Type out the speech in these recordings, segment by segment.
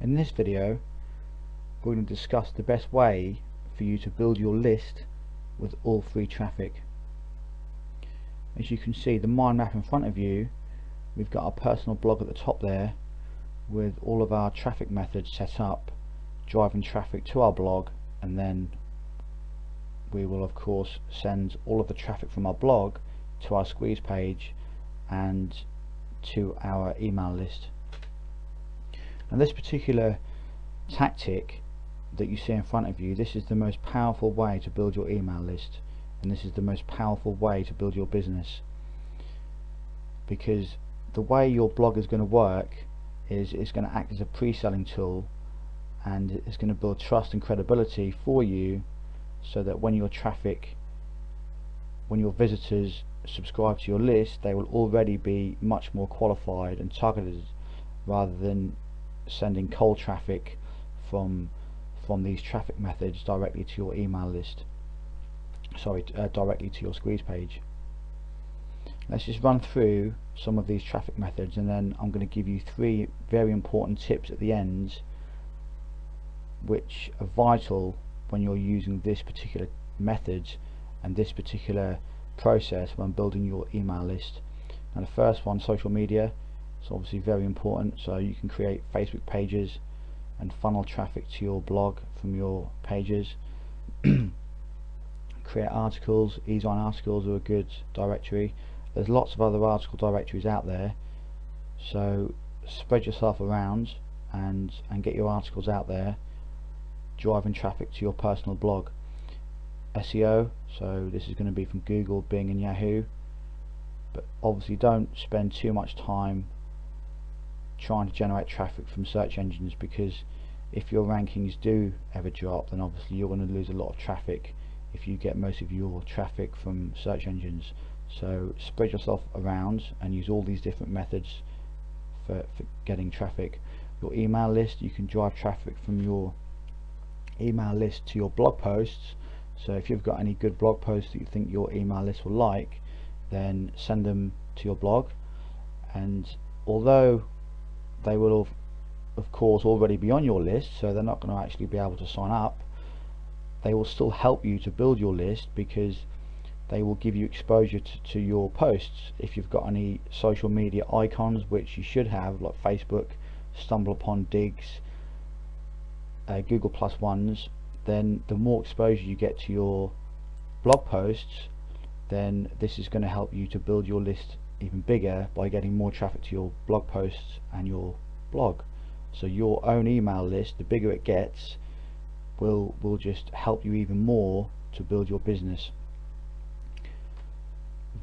In this video we're going to discuss the best way for you to build your list with all free traffic. As you can see, the mind map in front of you, we've got our personal blog at the top there with all of our traffic methods set up, driving traffic to our blog, and then we will of course send all of the traffic from our blog to our squeeze page and to our email list. And this particular tactic that you see in front of you, this is the most powerful way to build your email list, and this is the most powerful way to build your business, because the way your blog is going to work is it's going to act as a pre-selling tool, and it's going to build trust and credibility for you, so that when your visitors subscribe to your list, they will already be much more qualified and targeted, rather than sending cold traffic from these traffic methods directly to your email list, directly to your squeeze page. Let's just run through some of these traffic methods, and then I'm going to give you 3 very important tips at the end which are vital when you're using this particular method and this particular process when building your email list. Now, the first one, social media. It's obviously very important, so you can create Facebook pages and funnel traffic to your blog from your pages. Create articles. Ease-on articles are a good directory. There's lots of other article directories out there, so spread yourself around and get your articles out there, driving traffic to your personal blog. SEO, so this is going to be from Google, Bing and Yahoo, but obviously don't spend too much time trying to generate traffic from search engines, because if your rankings do ever drop, then obviously you're going to lose a lot of traffic if you get most of your traffic from search engines. So spread yourself around and use all these different methods for getting traffic. Your email list, you can drive traffic from your email list to your blog posts. So if you've got any good blog posts that you think your email list will like, then send them to your blog, and although they will of course already be on your list, so they're not going to actually be able to sign up, they will still help you to build your list, because they will give you exposure to your posts. If you've got any social media icons, which you should have, like Facebook, StumbleUpon, Digs, Google Plus ones, then the more exposure you get to your blog posts, then this is going to help you to build your list even bigger by getting more traffic to your blog posts and your blog. So your own email list, the bigger it gets, will just help you even more to build your business.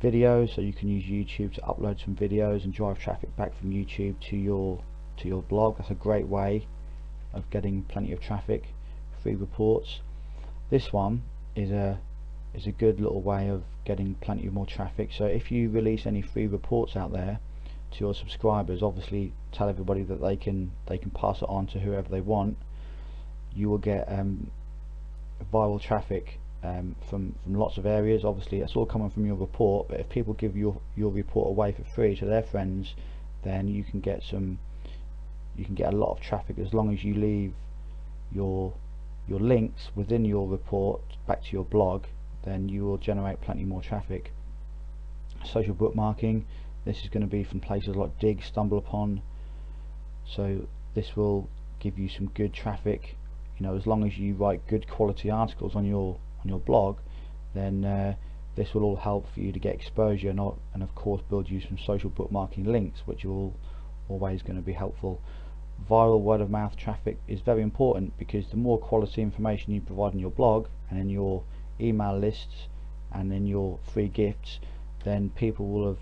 Videos, so you can use YouTube to upload some videos and drive traffic back from YouTube to your blog. That's a great way of getting plenty of traffic. Free reports, this one is a good little way of getting plenty of more traffic. So if you release any free reports out there to your subscribers, obviously tell everybody that they can pass it on to whoever they want. You will get viral traffic from lots of areas. Obviously it's all coming from your report, but if people give your report away for free to their friends, then you can get a lot of traffic, as long as you leave your links within your report back to your blog, then you will generate plenty more traffic. Social bookmarking, this is going to be from places like Dig, StumbleUpon, so this will give you some good traffic. You know, as long as you write good quality articles on your blog, then this will all help for you to get exposure, and of course build you some social bookmarking links, which are all always going to be helpful. Viral word of mouth traffic is very important, because the more quality information you provide in your blog and in your email lists and in your free gifts, then people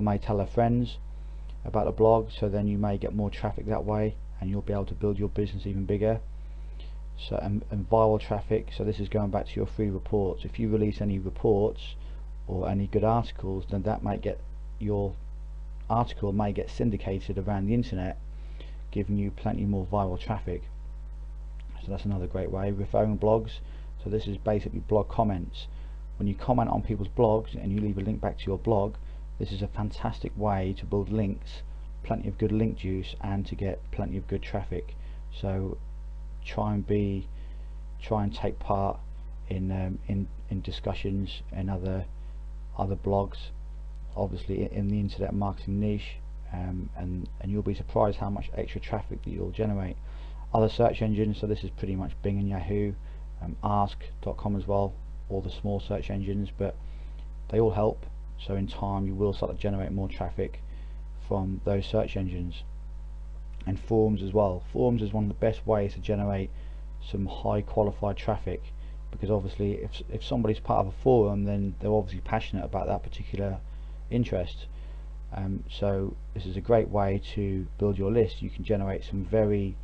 may tell their friends about the blog, so then you may get more traffic that way, and you'll be able to build your business even bigger. So and viral traffic, so this is going back to your free reports. If you release any reports or any good articles, then that might get your article may get syndicated around the internet, giving you plenty more viral traffic. So that's another great way. Referring blogs, so this is basically blog comments. When you comment on people's blogs and you leave a link back to your blog, this is a fantastic way to build links, plenty of good link juice, and to get plenty of good traffic. So try and take part in discussions and other blogs, obviously in the internet marketing niche, and you'll be surprised how much extra traffic that you'll generate. Other search engines, so this is pretty much Bing and Yahoo, ask.com as well, all the small search engines, but they all help. So in time you will start to generate more traffic from those search engines. And forums as well. Forums is one of the best ways to generate some high qualified traffic, because obviously if somebody's part of a forum, then they're obviously passionate about that particular interest. So this is a great way to build your list. You can generate some very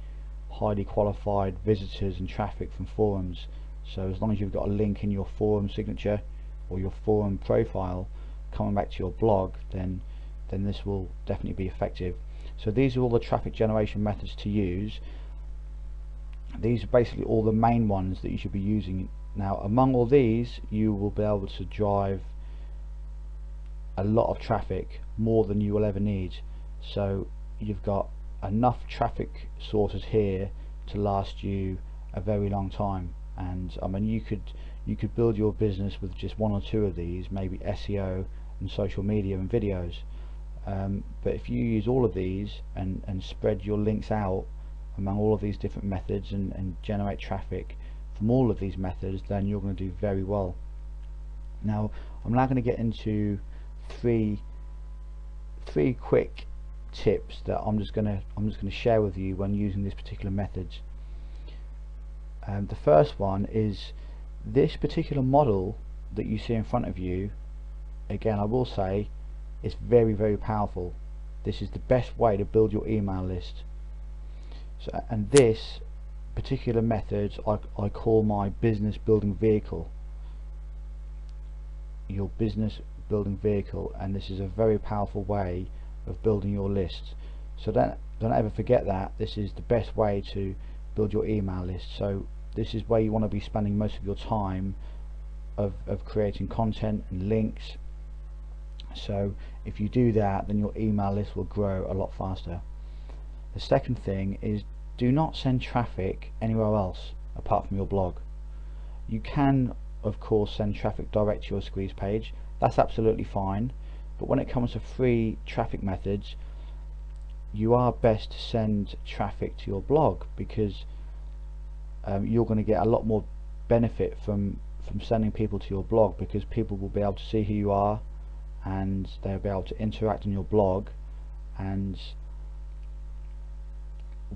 highly qualified visitors and traffic from forums. So as long as you've got a link in your forum signature or your forum profile coming back to your blog, then this will definitely be effective. So these are all the traffic generation methods to use. These are basically all the main ones that you should be using. Now among all these, you will be able to drive a lot of traffic, more than you will ever need. So you've got enough traffic sources here to last you a very long time. And I mean, you could build your business with just one or two of these, maybe SEO and social media and videos. But if you use all of these and spread your links out among all of these different methods and generate traffic from all of these methods, then you're going to do very well. Now I'm now going to get into three quick tips that I'm just going to share with you when using this particular methods. The first one is this particular model that you see in front of you. Again, I will say it's very, very powerful. This is the best way to build your email list. So, and this particular method I call my business building vehicle. Your business building vehicle, and this is a very powerful way of building your list. So don't ever forget that this is the best way to build your email list. So this is where you want to be spending most of your time of creating content and links. So if you do that, then your email list will grow a lot faster. The second thing is, do not send traffic anywhere else apart from your blog. You can of course send traffic direct to your squeeze page, that's absolutely fine, but when it comes to free traffic methods, you are best to send traffic to your blog, because you're going to get a lot more benefit from sending people to your blog, because people will be able to see who you are and they'll be able to interact on your blog. And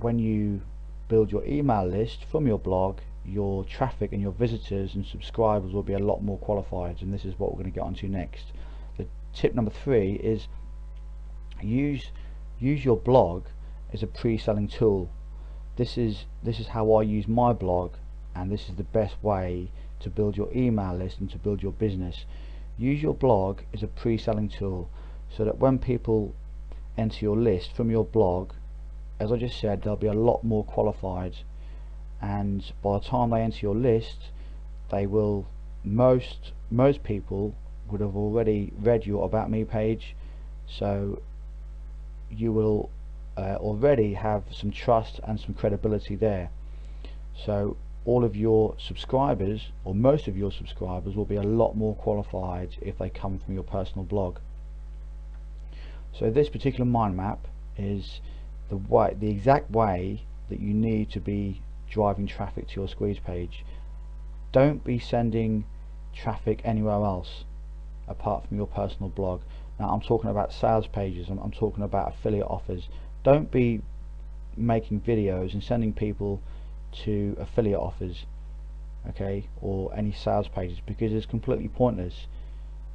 when you build your email list from your blog, your traffic and your visitors and subscribers will be a lot more qualified, and this is what we're going to get onto next. The tip number 3 is use your blog as a pre-selling tool. This is how I use my blog, and this is the best way to build your email list and to build your business. Use your blog as a pre-selling tool, so that when people enter your list from your blog, as I just said, they'll be a lot more qualified, and by the time they enter your list, they will most people would have already read your About Me page, so you will already have some trust and some credibility there. So all of your subscribers, or most of your subscribers, will be a lot more qualified if they come from your personal blog. So this particular mind map is the exact way that you need to be driving traffic to your squeeze page. Don't be sending traffic anywhere else apart from your personal blog. Now I'm talking about sales pages, I'm talking about affiliate offers. Don't be making videos and sending people to affiliate offers, okay, or any sales pages, because it's completely pointless.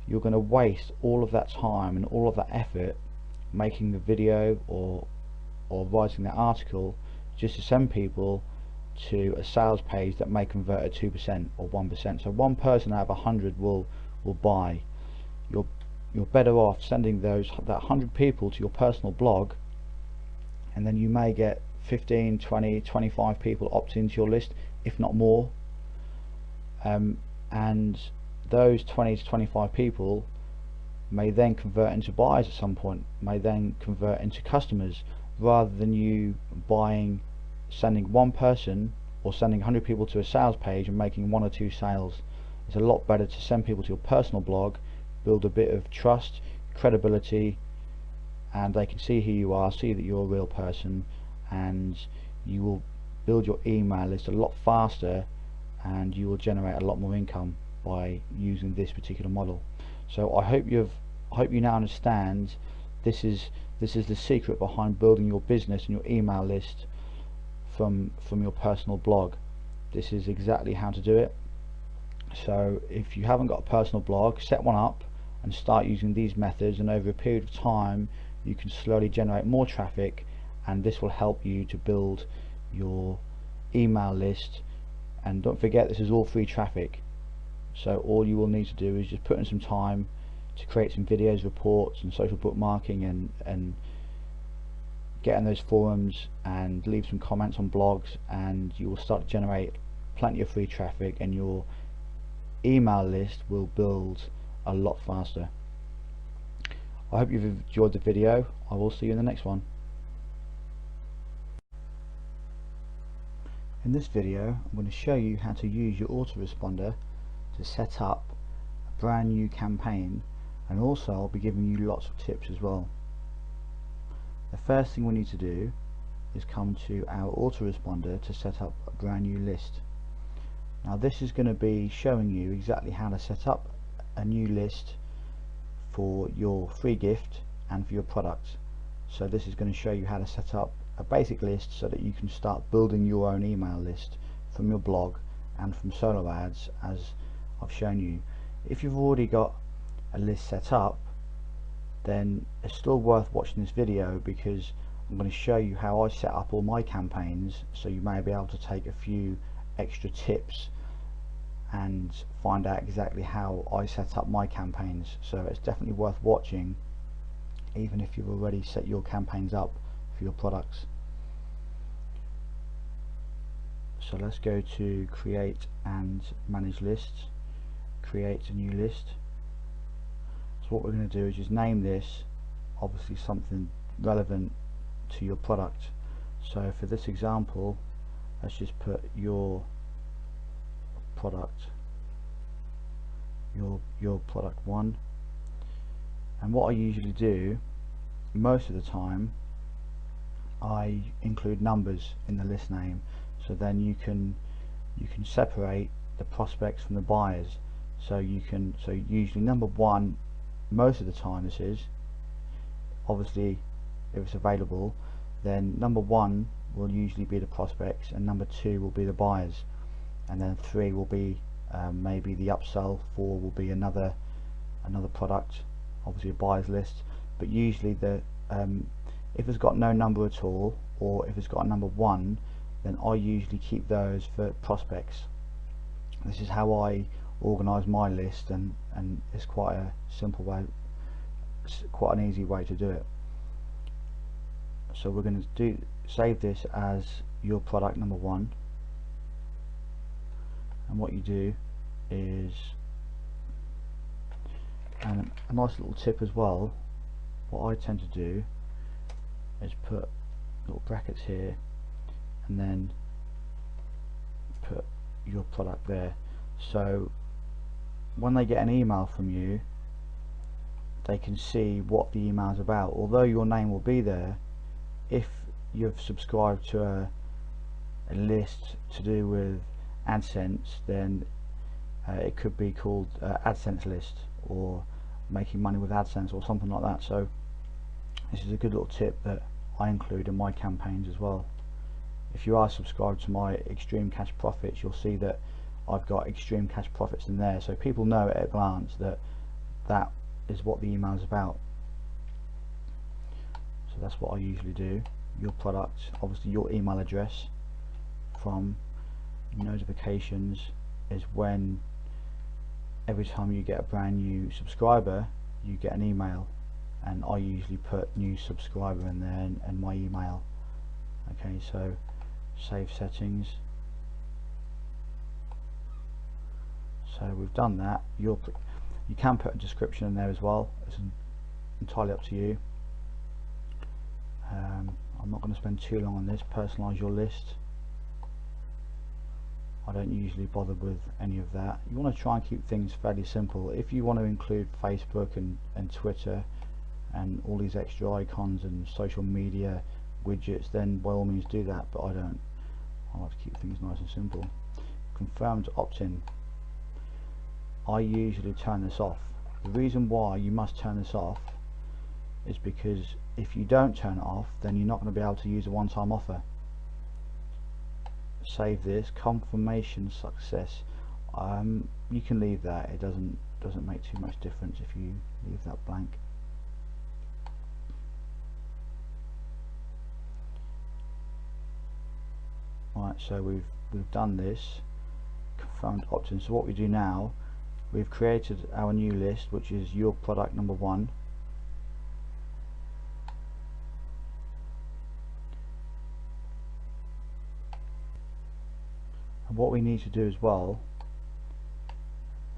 You're going to waste all of that time and all of that effort making the video or writing that article just to send people to a sales page that may convert at 2% or 1%. So one person out of 100 will buy. You're better off sending that 100 people to your personal blog, and then you may get 15, 20, 25 people opt into your list, if not more, and those 20 to 25 people may then convert into buyers at some point, may then convert into customers, rather than you buying sending one person or sending 100 people to a sales page and making 1 or 2 sales. It's a lot better to send people to your personal blog, build a bit of trust, credibility, and they can see who you are, see that you're a real person, and you will build your email list a lot faster, and you will generate a lot more income by using this particular model. So I hope you now understand this is the secret behind building your business and your email list from your personal blog. This is exactly how to do it. So if you haven't got a personal blog, set one up and start using these methods, and over a period of time you can slowly generate more traffic, and this will help you to build your email list. And don't forget, this is all free traffic, so all you will need to do is just put in some time to create some videos, reports and social bookmarking, and get in those forums and leave some comments on blogs, and you will start to generate plenty of free traffic, and your email list will build a lot faster. I hope you've enjoyed the video. I will see you in the next one. In this video I'm going to show you how to use your autoresponder to set up a brand new campaign, and also I'll be giving you lots of tips as well. The first thing we need to do is come to our autoresponder to set up a brand new list. Now this is going to be showing you exactly how to set up a new list for your free gift and for your product. So this is going to show you how to set up a basic list so that you can start building your own email list from your blog and from solo ads, as I've shown you. If you've already got a list set up, then it's still worth watching this video, because I'm going to show you how I set up all my campaigns, so you may be able to take a few extra tips and find out exactly how I set up my campaigns. So it's definitely worth watching, even if you've already set your campaigns up for your products. So let's go to create and manage lists, create a new list. So what we're going to do is just name this obviously something relevant to your product. So for this example, let's just put your product, your product 1. And what I usually do most of the time, I include numbers in the list name, so then you can separate the prospects from the buyers. So usually number 1, most of the time this is, obviously if it's available, then number 1 will usually be the prospects, and number 2 will be the buyers, and then 3 will be maybe the upsell, 4 will be another product, obviously a buyer's list. But usually if it's got no number at all, or if it's got a number 1, then I usually keep those for prospects. This is how I organize my list, and it's quite a simple way, quite an easy way to do it. So we're going to save this as your product number 1, and what you do is, and a nice little tip as well, what I tend to do is put little brackets here and then put your product there, so when they get an email from you, they can see what the email is about. Although your name will be there, if you've subscribed to a list to do with AdSense, then it could be called AdSense list, or making money with AdSense, or something like that. So this is a good little tip that I include in my campaigns as well. If you are subscribed to my Extreme Cash Profits, you'll see that I've got Extreme Cash Profits in there, so people know at a glance that that is what the email is about. So that's what I usually do. Your product, obviously your email address from notifications is when every time you get a brand new subscriber, you get an email, and I usually put new subscriber in there and my email. Okay, so save settings. So we've done that. You can put a description in there as well. It's entirely up to you. I'm I'm not going to spend too long on this. Personalize your list. I don't usually bother with any of that. You want to try and keep things fairly simple. If you want to include Facebook and Twitter and all these extra icons and social media widgets, then by all means do that, but I don't. I like to keep things nice and simple. Confirmed opt-in. I usually turn this off. The reason why you must turn this off is because if you don't turn it off, then you're not going to be able to use a one-time offer. Save this. Confirmation success. You can leave that. It doesn't make too much difference if you leave that blank. Right, so we've done this. Confirmed opt-in. So what we do now, we've created our new list, which is your product number 1. And what we need to do as well,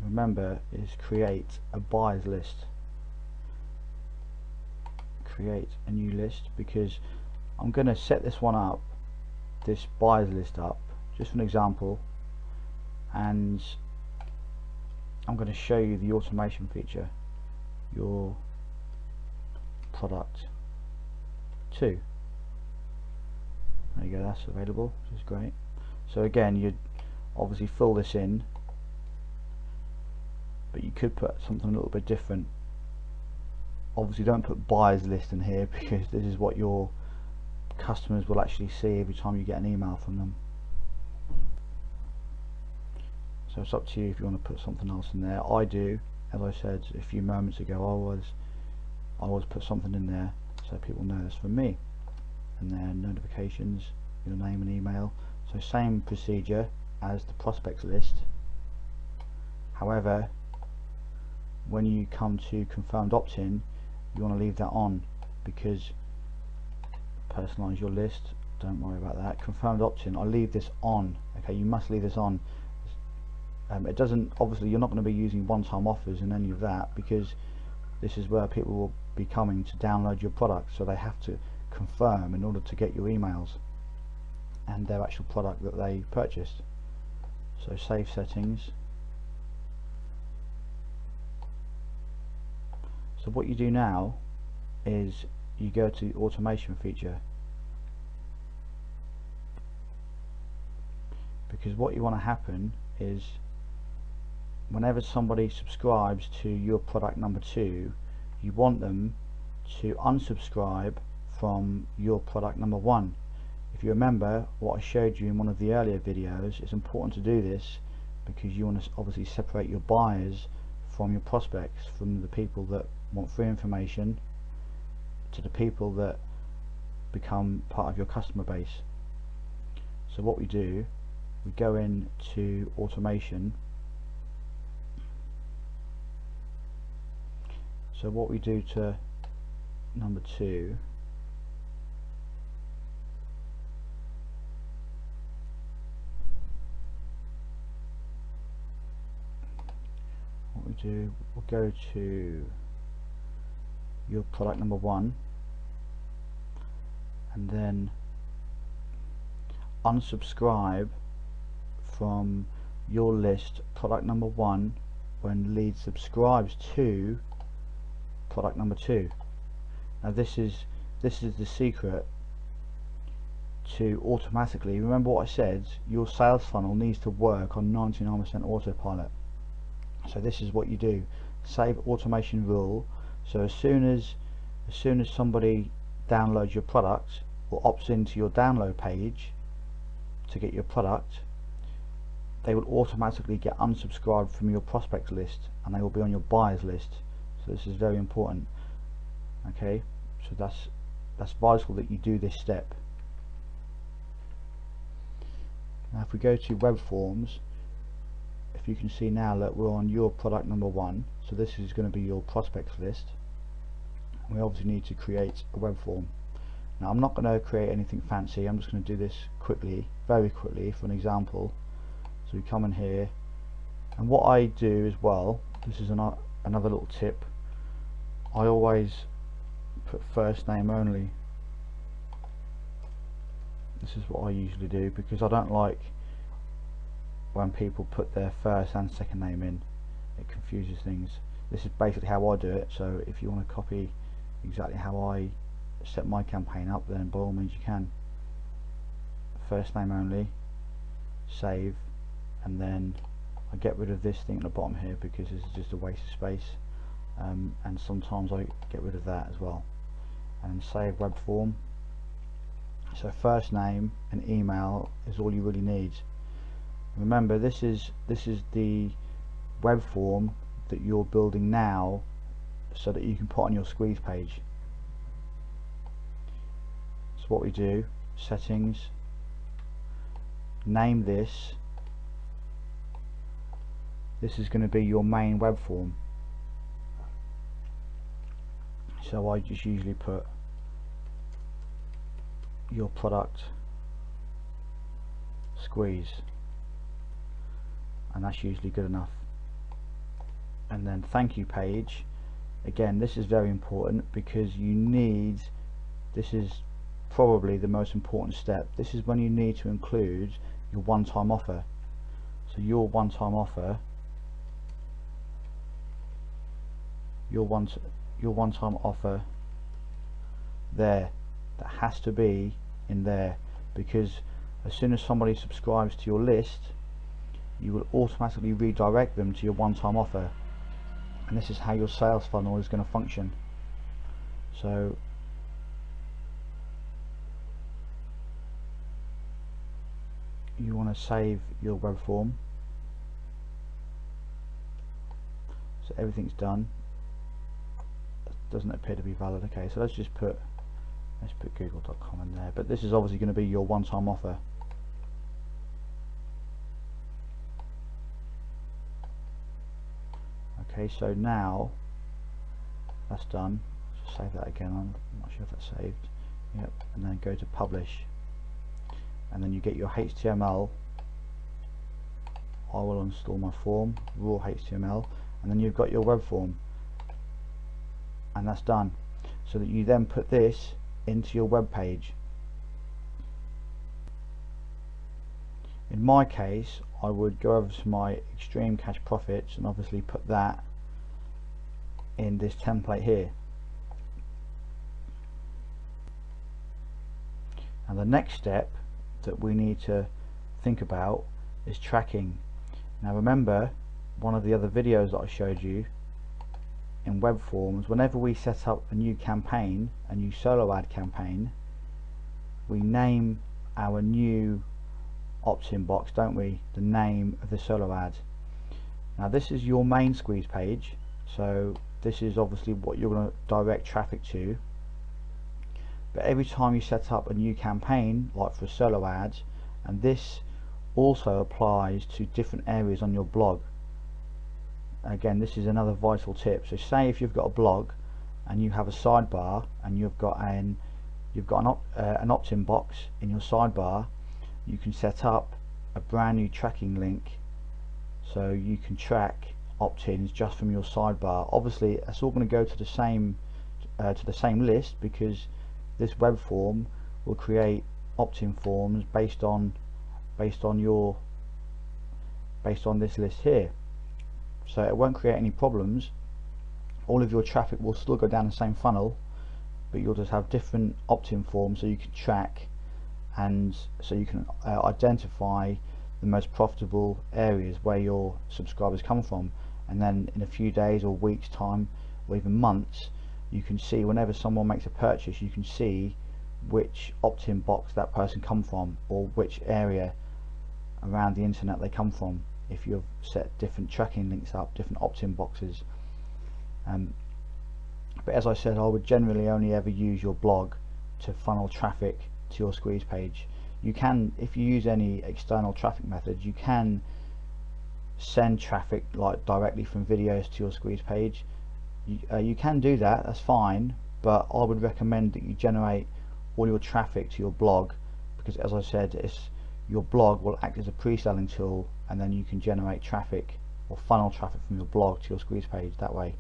remember, is create a buyers list. Create a new list, because I'm going to set this one up, this buyers list up, just for an example, and I'm going to show you the automation feature. Your product 2. There you go, that's available, which is great. So again, you'd obviously fill this in, but you could put something a little bit different. Obviously don't put buyers list in here, because this is what your customers will actually see every time you get an email from them. So it's up to you if you want to put something else in there. I do, as I said a few moments ago, I always put something in there so people know it's from me. And then notifications, your name and email. So same procedure as the prospects list. However, when you come to confirmed opt-in, you want to leave that on, because personalize your list, don't worry about that. Confirmed opt-in, I leave this on. Okay, you must leave this on. It doesn't, obviously you're not going to be using one-time offers and any of that, because this is where people will be coming to download your product, so they have to confirm in order to get your emails and their actual product that they purchased. So save settings. So what you do now is you go to the automation feature, because what you want to happen is whenever somebody subscribes to your product number 2, you want them to unsubscribe from your product number 1. If you remember what I showed you in one of the earlier videos, it's important to do this because you want to obviously separate your buyers from your prospects, from the people that want free information to the people that become part of your customer base. So what we do, we go into automation. So what we do to number 2, we'll go to your product number 1 and then unsubscribe from your list product number 1 when lead subscribes to product number 2. Now this is the secret to automatically, remember what I said, your sales funnel needs to work on 99% autopilot. So this is what you do. Save automation rule. So as soon as somebody downloads your product or opts into your download page to get your product, they will automatically get unsubscribed from your prospects list and they will be on your buyers list. So this is very important. Okay, so that's vital that you do this step. Now if we go to web forms, if you can see now that we're on your product number 1, so this is going to be your prospects list. We obviously need to create a web form. Now I'm not going to create anything fancy, I'm just going to do this quickly, very quickly, for an example. So we come in here, and what I do as well, this is another little tip, I always put first name only. This is what I usually do, because I don't like when people put their first and second name in. It confuses things. This is basically how I do it, so if you want to copy exactly how I set my campaign up, then by all means you can. First name only, save, and then I get rid of this thing at the bottom here because this is just a waste of space, and sometimes I get rid of that as well. And save web form. So first name and email is all you really need. Remember, this is the web form that you're building now, so that you can put on your squeeze page. So what we do, settings, name this. This is going to be your main web form. So I just usually put your product squeeze, and that's usually good enough. And then thank you page, again this is very important, because you need, this is probably the most important step. This is when you need to include your one-time offer. So your one-time offer, your one-time offer there, that has to be in there, because as soon as somebody subscribes to your list, you will automatically redirect them to your one-time offer, and this is how your sales funnel is going to function. So you want to save your web form, so everything's done. It doesn't appear to be valid. Okay, so let's put google.com in there, but this is obviously going to be your one-time offer. Okay, so now that's done. Just save that again. I'm not sure if that's saved. Yep, and then go to publish, and then you get your HTML. I will install my form, raw HTML, and then you've got your web form, and that's done. So that you then put this into your web page. In my case, I would go over to my extreme cash profits and obviously put that in this template here. And the next step that we need to think about is tracking. Now remember, one of the other videos that I showed you, in web forms, whenever we set up a new campaign, a new solo ad campaign, we name our new opt-in box, don't we, the name of the solo ad. Now this is your main squeeze page, so this is obviously what you're going to direct traffic to, but every time you set up a new campaign, like for solo ads, and this also applies to different areas on your blog. Again, this is another vital tip. So say if you've got a blog and you have a sidebar, and you've got an opt-in box in your sidebar, you can set up a brand new tracking link, so you can track opt-ins just from your sidebar. Obviously it's all going to go to the same list, because this web form will create opt-in forms based on this list here. So it won't create any problems. All of your traffic will still go down the same funnel, but you'll just have different opt-in forms, so you can track, and so you can identify the most profitable areas where your subscribers come from. And then in a few days or weeks time, or even months, you can see whenever someone makes a purchase, you can see which opt-in box that person come from, or which area around the internet they come from, if you've set different tracking links up, different opt-in boxes. But as I said, I would generally only ever use your blog to funnel traffic to your squeeze page. You can, if you use any external traffic methods, you can send traffic like directly from videos to your squeeze page. You can do that, that's fine, but I would recommend that you generate all your traffic to your blog, because as I said, your blog will act as a pre-selling tool, and then you can generate traffic or funnel traffic from your blog to your squeeze page that way,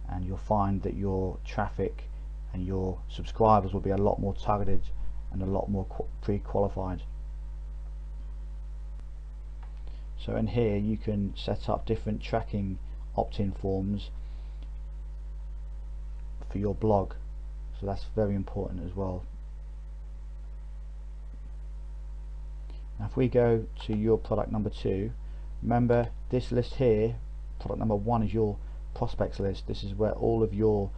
and you'll find that your traffic and your subscribers will be a lot more targeted and a lot more pre-qualified. So in here you can set up different tracking opt-in forms for your blog, so that's very important as well. Now if we go to your product number 2, remember this list here, product number 1 is your prospects list. This is where all of your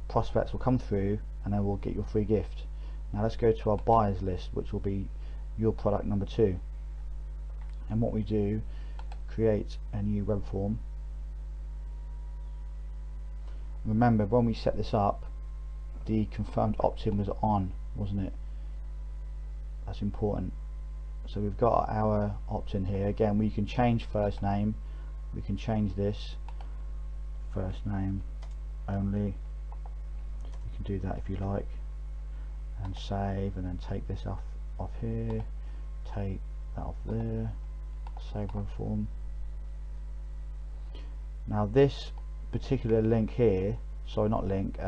prospects will come through and then we'll get your free gift. Now let's go to our buyers list, which will be your product number 2, and what we do, create a new web form. Remember when we set this up, the confirmed opt-in was on, wasn't it? That's important. So we've got our opt-in here. Again, we can change first name, we can change this first name only, you can do that if you like, and save, and then take this off here, take that off there, save web form. Now this particular link here, sorry not link,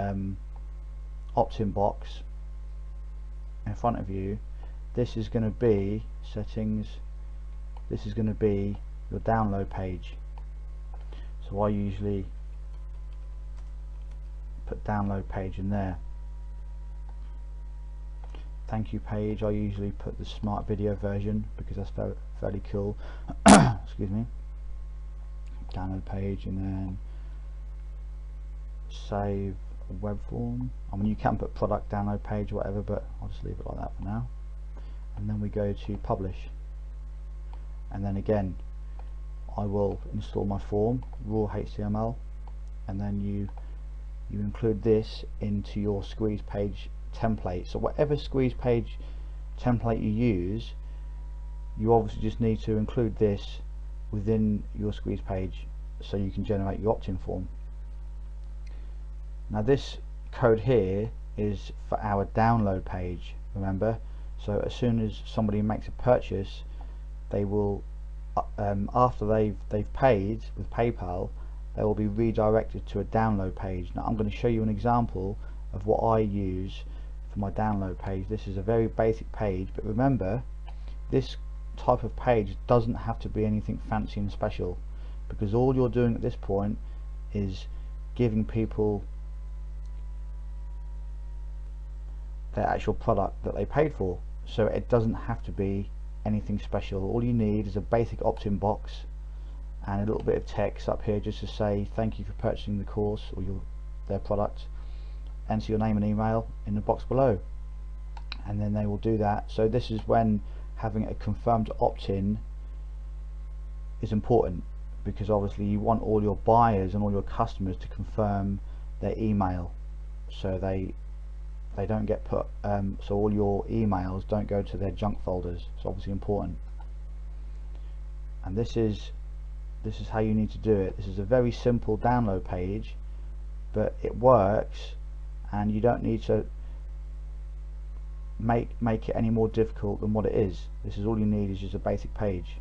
opt-in box in front of you, this is going to be settings, this is going to be your download page. So I usually put download page in there. Thank you page, I usually put the smart video version because that's fairly cool. Excuse me. Download page, and then save web form. I mean, you can put product download page or whatever, but I'll just leave it like that for now. And then we go to publish, and then again I will install my form, raw HTML, and then you include this into your squeeze page template. So whatever squeeze page template you use, you obviously just need to include this within your squeeze page so you can generate your opt-in form. Now this code here is for our download page, remember. So as soon as somebody makes a purchase, they will after they've paid with PayPal, they will be redirected to a download page. Now I'm going to show you an example of what I use for my download page. This is a very basic page, but remember, this type of page doesn't have to be anything fancy and special, because all you're doing at this point is giving people their actual product that they paid for. So it doesn't have to be anything special. All you need is a basic opt-in box and a little bit of text up here just to say thank you for purchasing the course or their product. Enter your name and email in the box below, and then they will do that. So this is when having a confirmed opt-in is important, because obviously you want all your buyers and all your customers to confirm their email, so they don't get put so all your emails don't go to their junk folders. It's obviously important, and this is how you need to do it. This is a very simple download page, but it works, and you don't need to make it any more difficult than what it is. This is all you need, is just a basic page.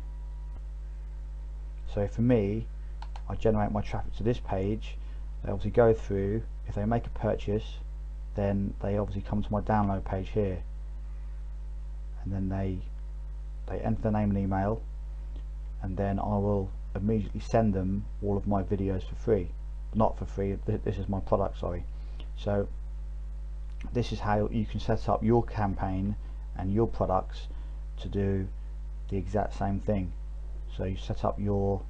So for me, I generate my traffic to this page. They obviously go through. If they make a purchase, then they obviously come to my download page here, and then they enter their name and email, and then I will immediately send them all of my videos for free. Not for free, this is my product, sorry. So this is how you can set up your campaign and your products to do the exact same thing. So you set up your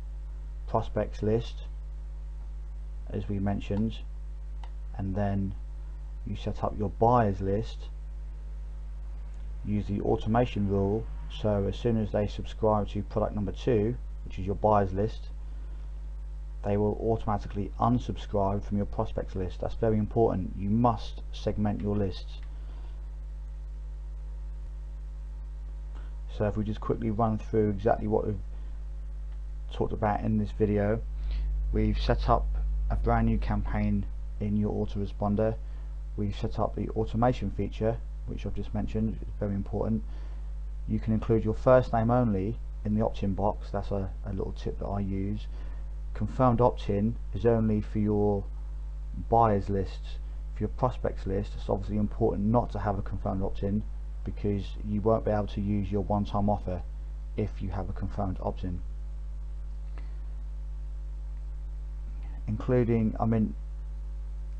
prospects list as we mentioned, and then you set up your buyers list. Use the automation rule, so as soon as they subscribe to product number 2, which is your buyers list, they will automatically unsubscribe from your prospects list. That's very important. You must segment your lists. So if we just quickly run through exactly what we've talked about in this video, we've set up a brand new campaign in your autoresponder. We've set up the automation feature, which I've just mentioned. It's very important. You can include your first name only in the opt-in box. That's a little tip that I use. Confirmed opt-in is only for your buyers lists. For your prospects list, it's obviously important not to have a confirmed opt-in, because you won't be able to use your one-time offer if you have a confirmed opt-in, including, I mean,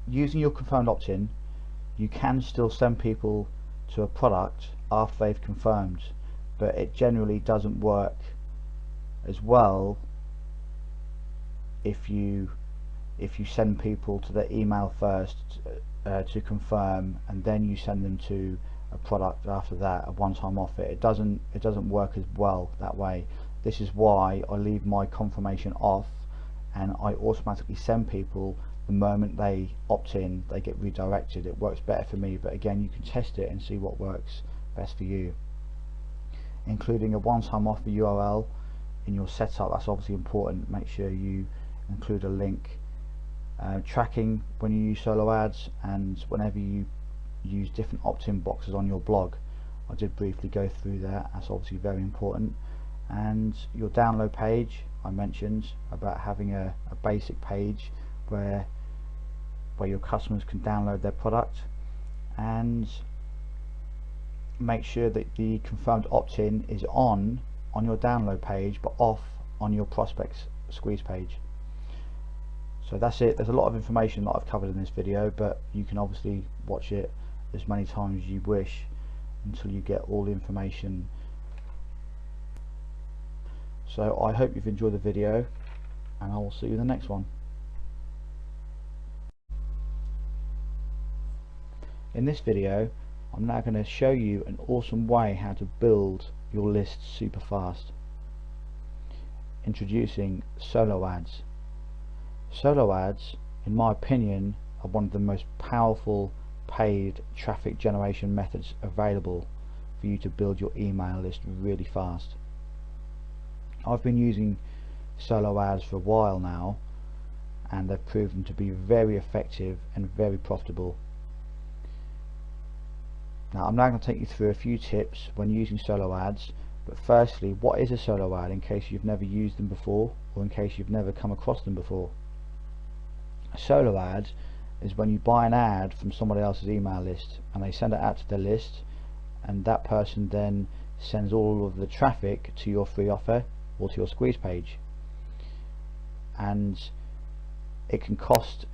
using your confirmed opt-in, you can still send people to a product after they've confirmed, but it generally doesn't work as well if you send people to their email first to confirm, and then you send them to a product after that, a one-time offer. It doesn't work as well that way. This is why I leave my confirmation off, and I automatically send people the moment they opt in. They get redirected. It works better for me, but again, you can test it and see what works best for you. Including a one-time offer URL in your setup, that's obviously important. Make sure you include a link. Tracking when you use solo ads, and whenever you use different opt-in boxes on your blog. I did briefly go through that. That's obviously very important. And your download page, I mentioned about having a basic page where your customers can download their product, and make sure that the confirmed opt-in is on your download page but off on your prospects squeeze page. So that's it. There's a lot of information that I've covered in this video, but you can obviously watch it as many times as you wish until you get all the information. So I hope you've enjoyed the video, and I will see you in the next one. In this video, I'm now going to show you an awesome way how to build your list super fast. Introducing solo ads. Solo ads, in my opinion, are one of the most powerful paid traffic generation methods available for you to build your email list really fast. I've been using solo ads for a while now, and they've proven to be very effective and very profitable. Now I'm now going to take you through a few tips when using solo ads, but firstly, what is a solo ad in case you've never used them before, or in case you've never come across them before. A solo ad is when you buy an ad from somebody else's email list and they send it out to their list, and that person then sends all of the traffic to your free offer or to your squeeze page, and it can cost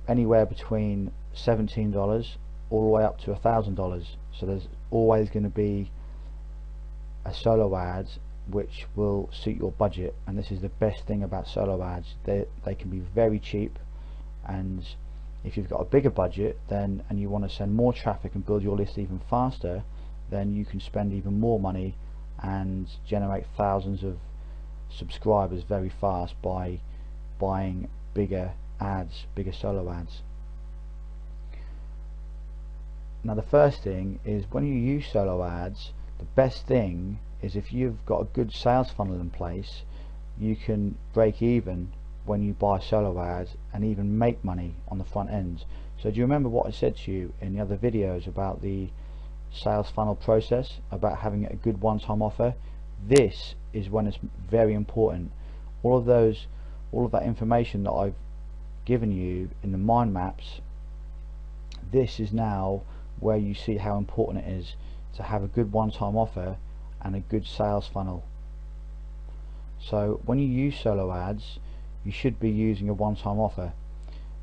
anywhere between $17 all the way up to $1,000. So there's always going to be a solo ad which will suit your budget, and this is the best thing about solo ads. They can be very cheap, and if you've got a bigger budget and you want to send more traffic and build your list even faster, then you can spend even more money and generate thousands of subscribers very fast by buying bigger ads, bigger solo ads. Now the first thing is, when you use solo ads, the best thing is if you've got a good sales funnel in place, you can break even when you buy solo ads and even make money on the front end. So do you remember what I said to you in the other videos about the sales funnel process, about having a good one-time offer? This is when it's very important. All of that information that I've given you in the mind maps, this is now where you see how important it is to have a good one-time offer and a good sales funnel. So when you use solo ads, you should be using a one-time offer,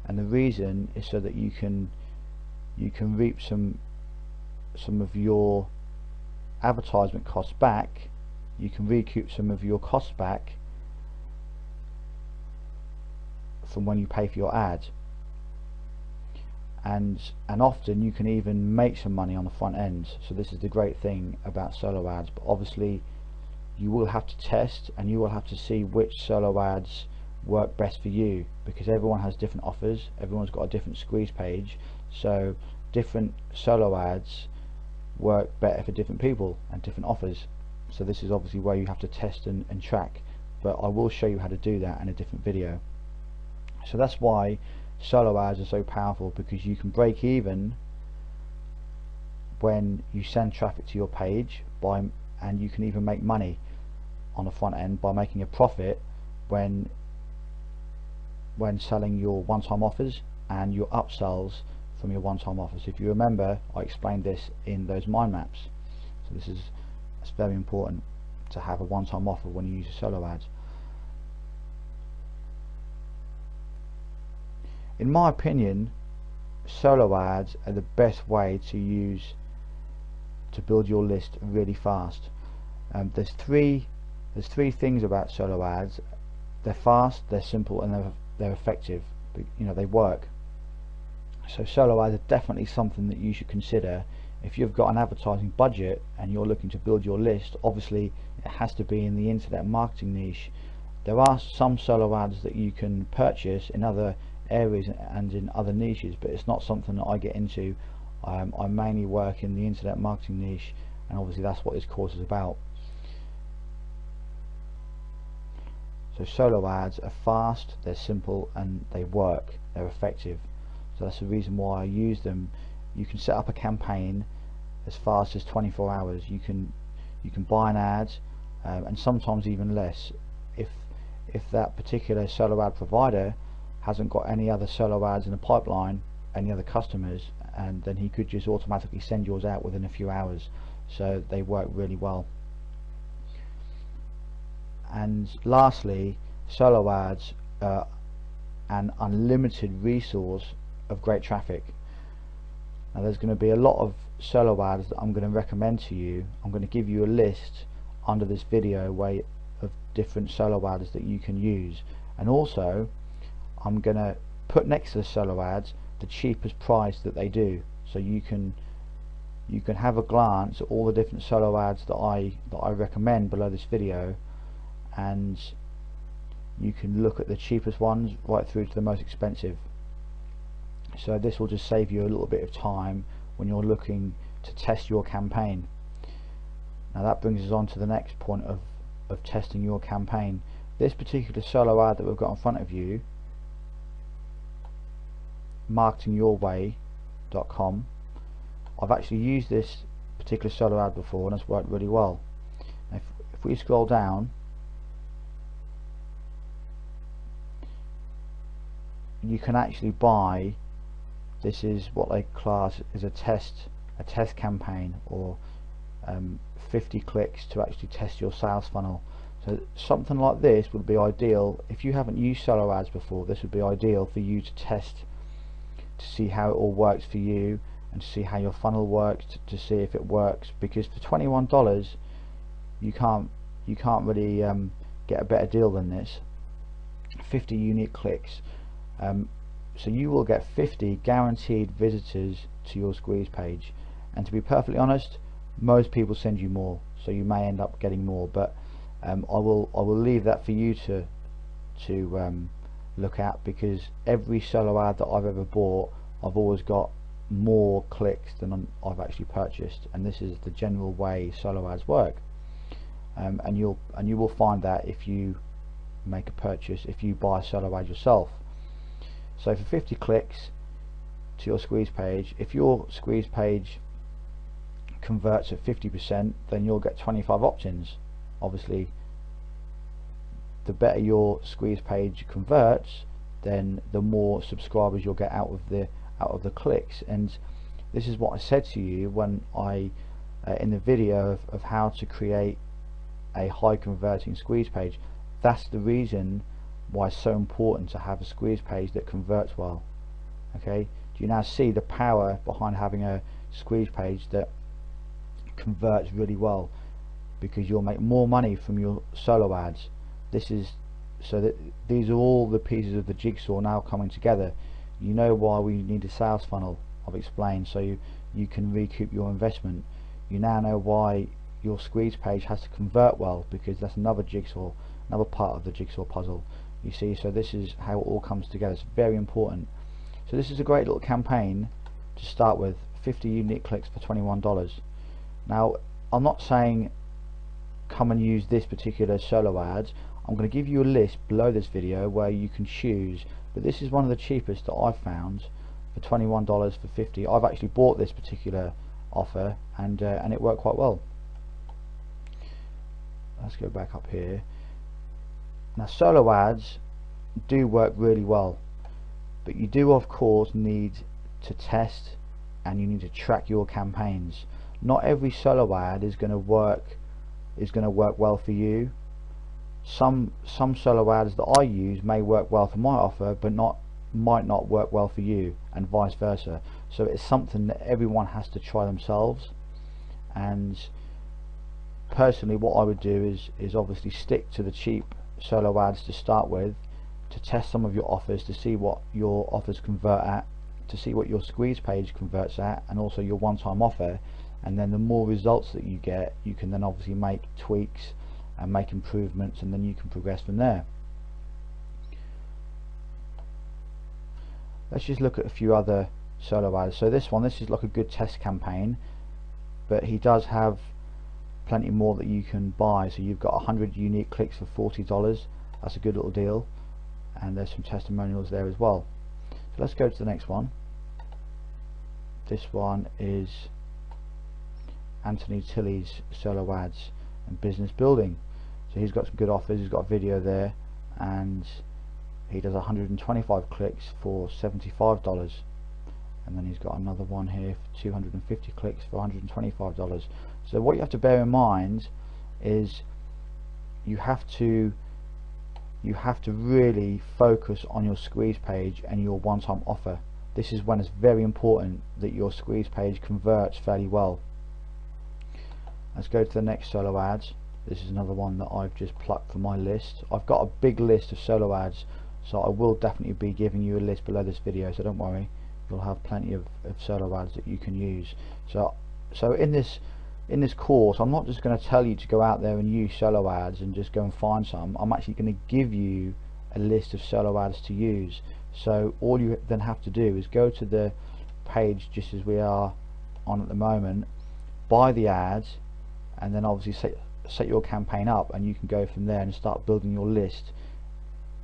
and the reason is so that you can reap some of your advertisement costs back. You can recoup some of your costs back from when you pay for your ad, and often you can even make some money on the front end. So this is the great thing about solo ads, but obviously you will have to test and you will have to see which solo ads work best for you, because everyone has different offers, everyone's got a different squeeze page, so different solo ads work better for different people and different offers. So this is obviously where you have to test and track, but I will show you how to do that in a different video. So that's why solo ads are so powerful, because you can break even when you send traffic to your page and you can even make money on the front end by making a profit when selling your one-time offers and your upsells from your one-time offers. If you remember, I explained this in those mind maps. So it's very important to have a one-time offer when you use your solo ads. In my opinion, solo ads are the best way to use to build your list really fast. There's three things about solo ads. They're fast, they're simple, and they're effective. You know, they work. So solo ads are definitely something that you should consider if you've got an advertising budget and you're looking to build your list. Obviously it has to be in the internet marketing niche. There are some solo ads that you can purchase in other areas and in other niches, but it's not something that I get into. I mainly work in the internet marketing niche, and obviously that's what this course is about. So solo ads are fast, they're simple, and they work, they're effective. So that's the reason why I use them. You can set up a campaign as fast as 24 hours. You can buy an ad, and sometimes even less. If that particular solo ad provider hasn't got any other solo ads in the pipeline, any other customers, and then he could just automatically send yours out within a few hours. So they work really well. And lastly, solo ads are an unlimited resource of great traffic. Now there's going to be a lot of solo ads that I'm going to recommend to you. I'm going to give you a list under this video of different solo ads that you can use, and also I'm going to put next to the solo ads the cheapest price that they do, so you can have a glance at all the different solo ads that I recommend below this video, and you can look at the cheapest ones right through to the most expensive. So this will just save you a little bit of time when you're looking to test your campaign. Now that brings us on to the next point of testing your campaign. This particular solo ad that we've got in front of you, marketingyourway.com, I've actually used this particular solo ad before and it's worked really well. Now if we scroll down, you can actually buy, this is what they class as a test campaign, or 50 clicks to actually test your sales funnel. So something like this would be ideal if you haven't used solo ads before. This would be ideal for you to test, to see how it all works for you, and to see how your funnel works, to see if it works, because for $21 you can't really get a better deal than this. 50 unique clicks, so you will get 50 guaranteed visitors to your squeeze page, and to be perfectly honest, most people send you more, so you may end up getting more, but I will leave that for you to look at, because every solo ad that I've ever bought, I've always got more clicks than I've actually purchased, and this is the general way solo ads work. And you will find that if you make a purchase, if you buy a solo ad yourself. So for 50 clicks to your squeeze page, if your squeeze page converts at 50%, then you'll get 25 opt-ins. Obviously the better your squeeze page converts, then the more subscribers you'll get out of the clicks. And this is what I said to you when I in the video of how to create a high converting squeeze page. That's the reason why it's so important to have a squeeze page that converts well. Okay, do you now see the power behind having a squeeze page that converts really well? Because you'll make more money from your solo ads. This is so that these are all the pieces of the jigsaw now coming together. You know why we need a sales funnel, I've explained, so you can recoup your investment. You now know why your squeeze page has to convert well, because that's another part of the jigsaw puzzle. You see, so this is how it all comes together. It's very important. So this is a great little campaign to start with. 50 unique clicks for $21. Now I'm not saying come and use this particular solo ads. I'm going to give you a list below this video where you can choose, but this is one of the cheapest that I've found for $21 for 50. I've actually bought this particular offer, and it worked quite well. Let's go back up here. Now solo ads do work really well, but you do of course need to test, and you need to track your campaigns. not every solo ad is going to work well for you. Some solo ads that I use may work well for my offer, but might not work well for you, and vice versa. So it's something that everyone has to try themselves. And personally, what I would do is obviously stick to the cheap solo ads to start with, to test some of your offers, to see what your offers convert at, to see what your squeeze page converts at, and also your one-time offer. And then the more results that you get, you can then obviously make tweaks and make improvements, and then you can progress from there. Let's just look at a few other solo ads. So this is like a good test campaign, but he does have plenty more that you can buy. So you've got 100 unique clicks for $40. That's a good little deal, and there's some testimonials there as well. So let's go to the next one. This one is Anthony Tilley's solo ads and business building. So he's got some good offers. He's got a video there, and he does 125 clicks for $75, and then he's got another one here for 250 clicks for $125. So what you have to bear in mind is you have to really focus on your squeeze page and your one-time offer. This is when it's very important that your squeeze page converts fairly well. Let's go to the next solo ads. This is another one that I've just plucked from my list. I've got a big list of solo ads, so I will definitely be giving you a list below this video, so don't worry, you'll have plenty of solo ads that you can use. So in this course, I'm not just going to tell you to go out there and use solo ads and just go and find some. I'm actually going to give you a list of solo ads to use. So all you then have to do is go to the page just as we are on at the moment, buy the ads, and then obviously set your campaign up, and you can go from there and start building your list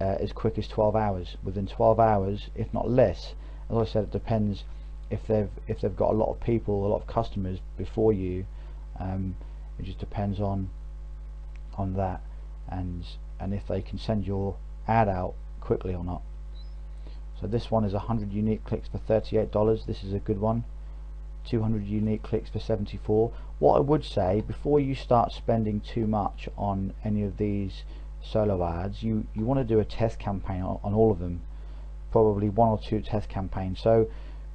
as quick as 12 hours. Within 12 hours, if not less. As I said, it depends if they've got a lot of people, a lot of customers before you. It just depends on that, and if they can send your ad out quickly or not. So this one is 100 unique clicks for $38. This is a good one. 200 unique clicks for $74. What I would say, before you start spending too much on any of these solo ads, you want to do a test campaign on all of them, probably 1 or 2 test campaigns. So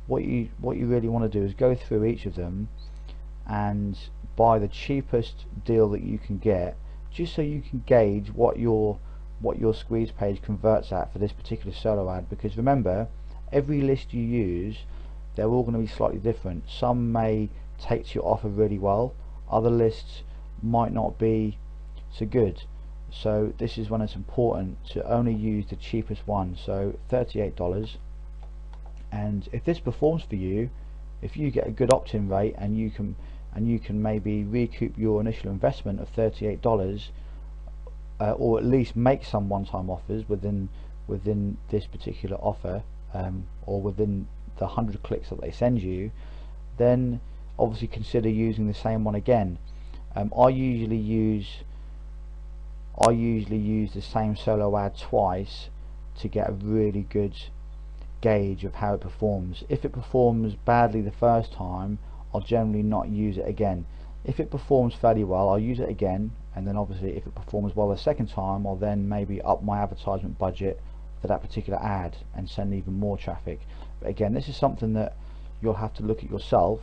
what you really want to do is go through each of them and buy the cheapest deal that you can get, just so you can gauge what your squeeze page converts at for this particular solo ad. Because remember, every list you use, they're all going to be slightly different. Some may take to your offer really well, other lists might not be so good. So this is when it's important to only use the cheapest one. So $38, and if this performs for you, if you get a good opt-in rate and you can maybe recoup your initial investment of $38, or at least make some one-time offers within this particular offer, or within the 100 clicks that they send you, then obviously consider using the same one again. I usually use the same solo ad twice to get a really good gauge of how it performs. If it performs badly the first time, I'll generally not use it again. If it performs fairly well, I'll use it again, and then obviously if it performs well the second time, I'll then maybe up my advertisement budget for that particular ad and send even more traffic. But again, this is something that you'll have to look at yourself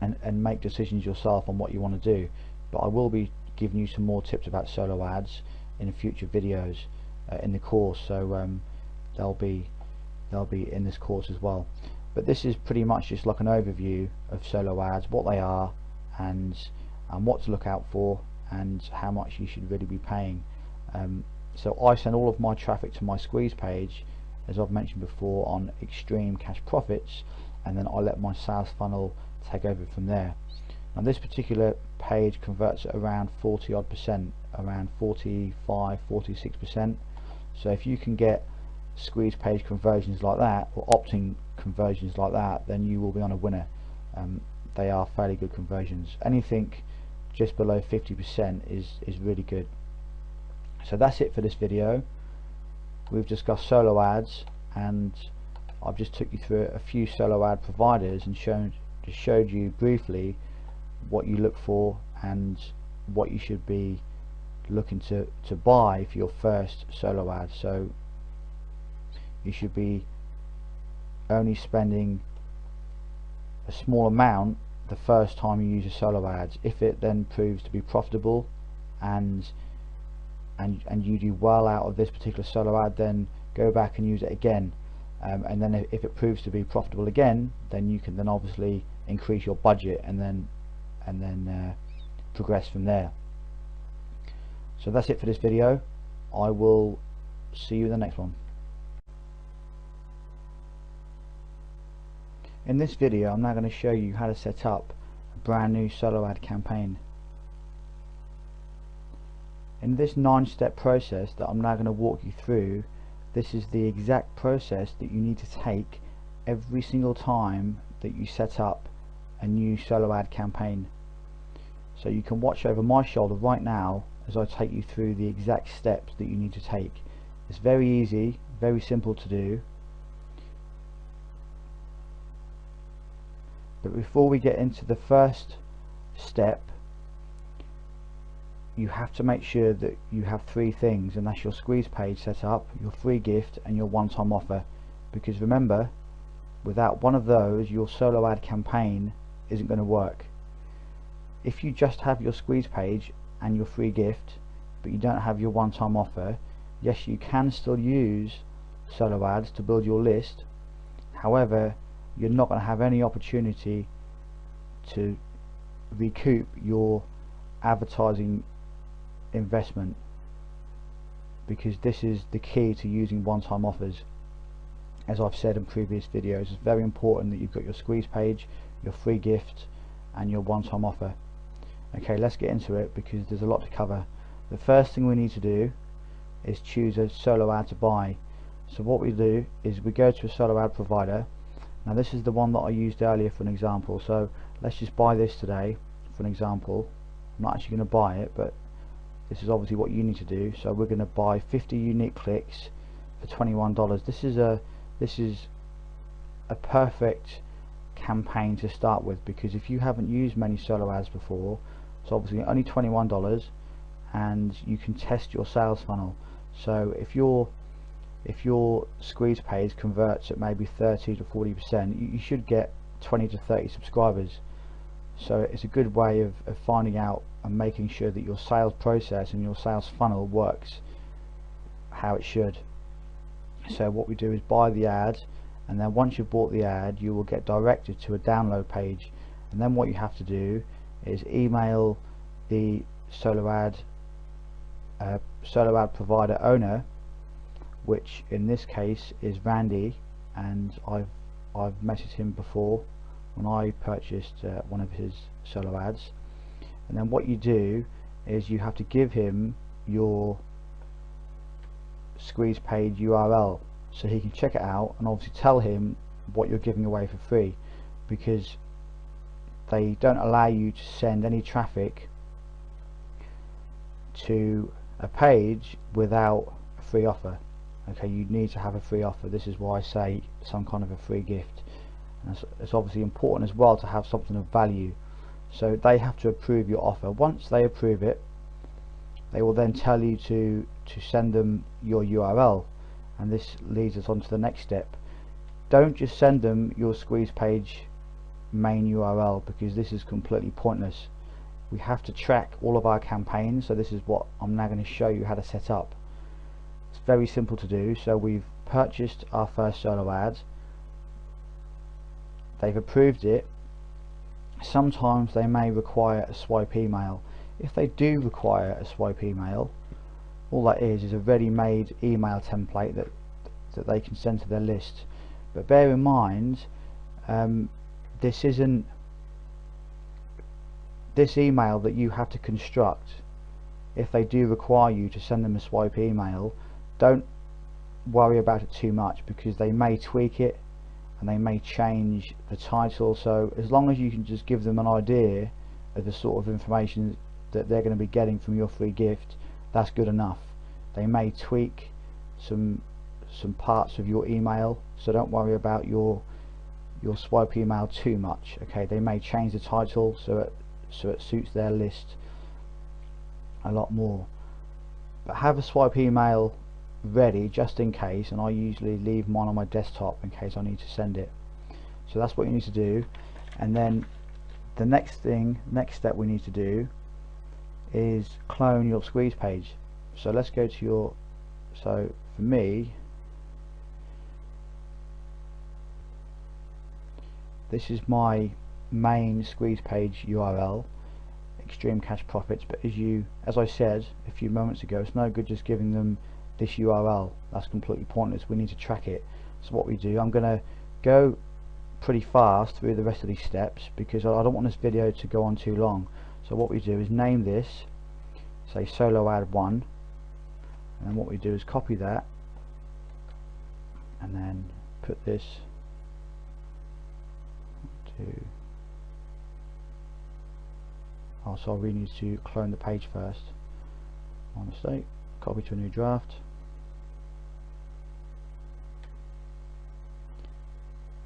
and make decisions yourself on what you want to do. But I will be giving you some more tips about solo ads in future videos in the course, so they'll be in this course as well. But this is pretty much just like an overview of solo ads, what they are, and what to look out for, and how much you should really be paying. So I send all of my traffic to my squeeze page, as I've mentioned before, on extreme cash profits, and then I let my sales funnel take over from there. Now this particular page converts at around 40 odd percent, around 45-46%. So if you can get squeeze page conversions like that, or opt-in conversions like that, then you will be on a winner. They are fairly good conversions. Anything just below 50% is really good. So that's it for this video. We've discussed solo ads, and I've just took you through a few solo ad providers and showed you briefly what you look for and what you should be looking to buy for your first solo ad. So you should be only spending a small amount the first time you use a solo ad. If it then proves to be profitable and you do well out of this particular solo ad, then go back and use it again, and then if it proves to be profitable again, then you can then obviously increase your budget and then progress from there. So that's it for this video. I will see you in the next one. In this video I'm now going to show you how to set up a brand new solo ad campaign. In this 9-step process that I'm now going to walk you through, this is the exact process that you need to take every single time that you set up a new solo ad campaign. So you can watch over my shoulder right now as I take you through the exact steps that you need to take. It's very easy, very simple to do. But before we get into the first step, you have to make sure that you have 3 things, and that's your squeeze page set up, your free gift, and your one-time offer. Because remember, without one of those, your solo ad campaign isn't going to work. If you just have your squeeze page and your free gift, but you don't have your one-time offer, yes, you can still use solo ads to build your list. However, you're not going to have any opportunity to recoup your advertising investment, because this is the key to using one-time offers. As I've said in previous videos, it's very important that you've got your squeeze page, your free gift, and your one-time offer. Okay, let's get into it because there's a lot to cover. The first thing we need to do is choose a solo ad to buy. So what we do is we go to a solo ad provider. Now this is the one that I used earlier for an example, so let's just buy this today for an example. I'm not actually going to buy it, but this is obviously what you need to do. So we're going to buy 50 unique clicks for $21. This is a perfect campaign to start with, because if you haven't used many solo ads before, it's obviously only $21 and you can test your sales funnel. So if your squeeze page converts at maybe 30 to 40%, you should get 20 to 30 subscribers. So it's a good way of finding out and making sure that your sales process and your sales funnel works how it should. So what we do is buy the ad, and then once you've bought the ad, you will get directed to a download page, and then what you have to do is email the solo ad provider owner, which in this case is Randy, and I've messaged him before when I purchased one of his solo ads. And then what you do is you have to give him your squeeze page URL so he can check it out, and obviously tell him what you're giving away for free, because they don't allow you to send any traffic to a page without a free offer. Okay, you need to have a free offer. This is why I say some kind of a free gift, and it's obviously important as well to have something of value. So they have to approve your offer. Once they approve it, they will then tell you to send them your URL, and this leads us on to the next step. Don't just send them your squeeze page main URL, because this is completely pointless. We have to track all of our campaigns, so this is what I'm now going to show you how to set up. It's very simple to do. So we've purchased our first solo ad, they've approved it. Sometimes they may require a swipe email. If they do require a swipe email, all that is a ready-made email template that they can send to their list. But bear in mind, this email that you have to construct, if they do require you to send them a swipe email, don't worry about it too much, because they may tweak it and they may change the title. So as long as you can just give them an idea of the sort of information that they're going to be getting from your free gift, that's good enough. They may tweak some parts of your email, so don't worry about your swipe email too much. Okay, they may change the title so so it suits their list a lot more. But have a swipe email ready just in case, and I usually leave mine on my desktop in case I need to send it. So that's what you need to do. And then the next step we need to do is clone your squeeze page. So let's go to your, so for me this is my main squeeze page URL, Extreme Cash Profits, but as I said a few moments ago, it's no good just giving them this URL. That's completely pointless. We need to track it. So what we do, I'm going to go pretty fast through the rest of these steps because I don't want this video to go on too long. So what we do is name this, say solo ad 1, and then what we do is copy that and then put this to, so I really need to clone the page first. My mistake. Copy to a new draft,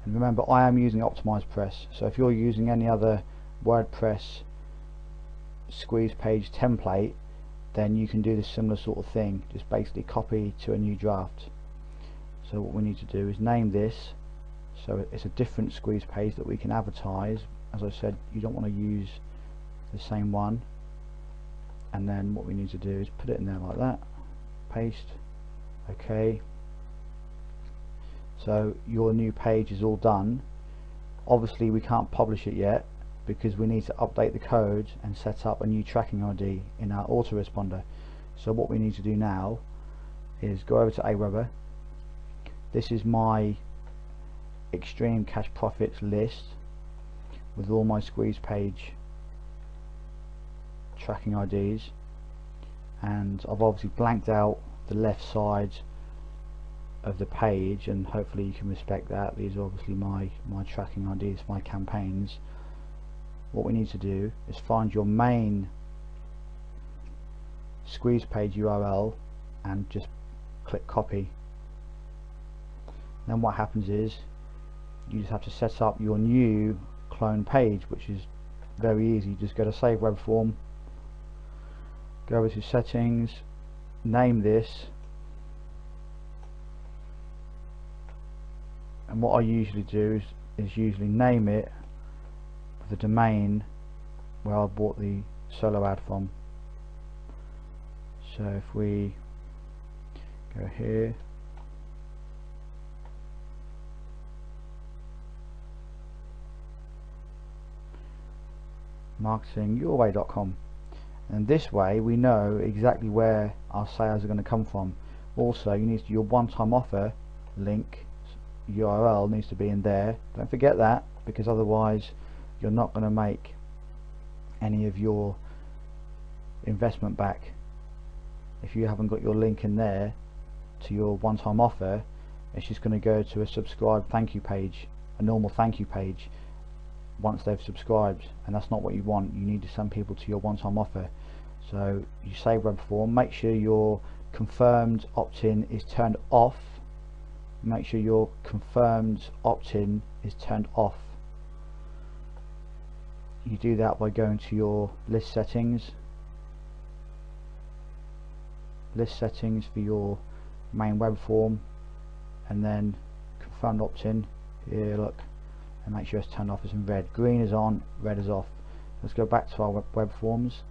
and remember I am using Optimized Press, so if you're using any other WordPress squeeze page template, then you can do the similar sort of thing, just basically copy to a new draft. So what we need to do is name this so it's a different squeeze page that we can advertise. As I said, you don't want to use the same one. And then what we need to do is put it in there like that, paste, okay. So your new page is all done. Obviously we can't publish it yet because we need to update the code and set up a new tracking ID in our autoresponder. So what we need to do now is go over to Aweber. This is my Extreme Cash Profits list with all my squeeze page tracking IDs, and I've obviously blanked out the left side of the page, and hopefully you can respect that. These are obviously my tracking IDs, my campaigns. What we need to do is find your main squeeze page URL and just click copy. Then what happens is you just have to set up your new clone page, which is very easy. Just go to Save Web Form, go over to Settings, name this, and what I usually do is usually name it with the domain where I bought the solo ad from. So if we go here, marketingyourway.com, and this way we know exactly where our sales are going to come from. Also, you need your one-time offer link URL needs to be in there. Don't forget that, because otherwise you're not going to make any of your investment back. If you haven't got your link in there to your one-time offer, it's just going to go to a subscribe thank you page, a normal thank you page, once they've subscribed, and that's not what you want. You need to send people to your one-time offer. So you save web form, make sure your confirmed opt-in is turned off. Make sure your confirmed opt-in is turned off. You do that by going to your list settings for your main web form, and then confirmed opt-in here, look, and make sure it's turned off as in red. Green is on, red is off. Let's go back to our web forms.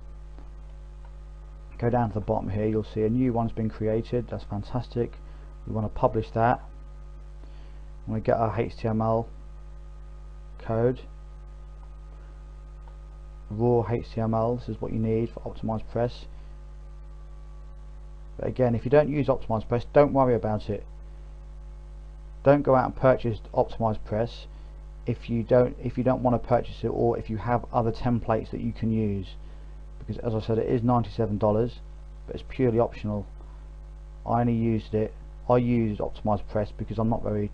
Go down to the bottom here, you'll see a new one's been created. That's fantastic. We want to publish that. And we get our HTML code, raw HTML. This is what you need for Optimized Press. But again, if you don't use Optimized Press, don't worry about it. Don't go out and purchase Optimized Press if you don't want to purchase it, or if you have other templates that you can use, because as I said, it is $97, but it's purely optional. I used Optimized Press because I'm not very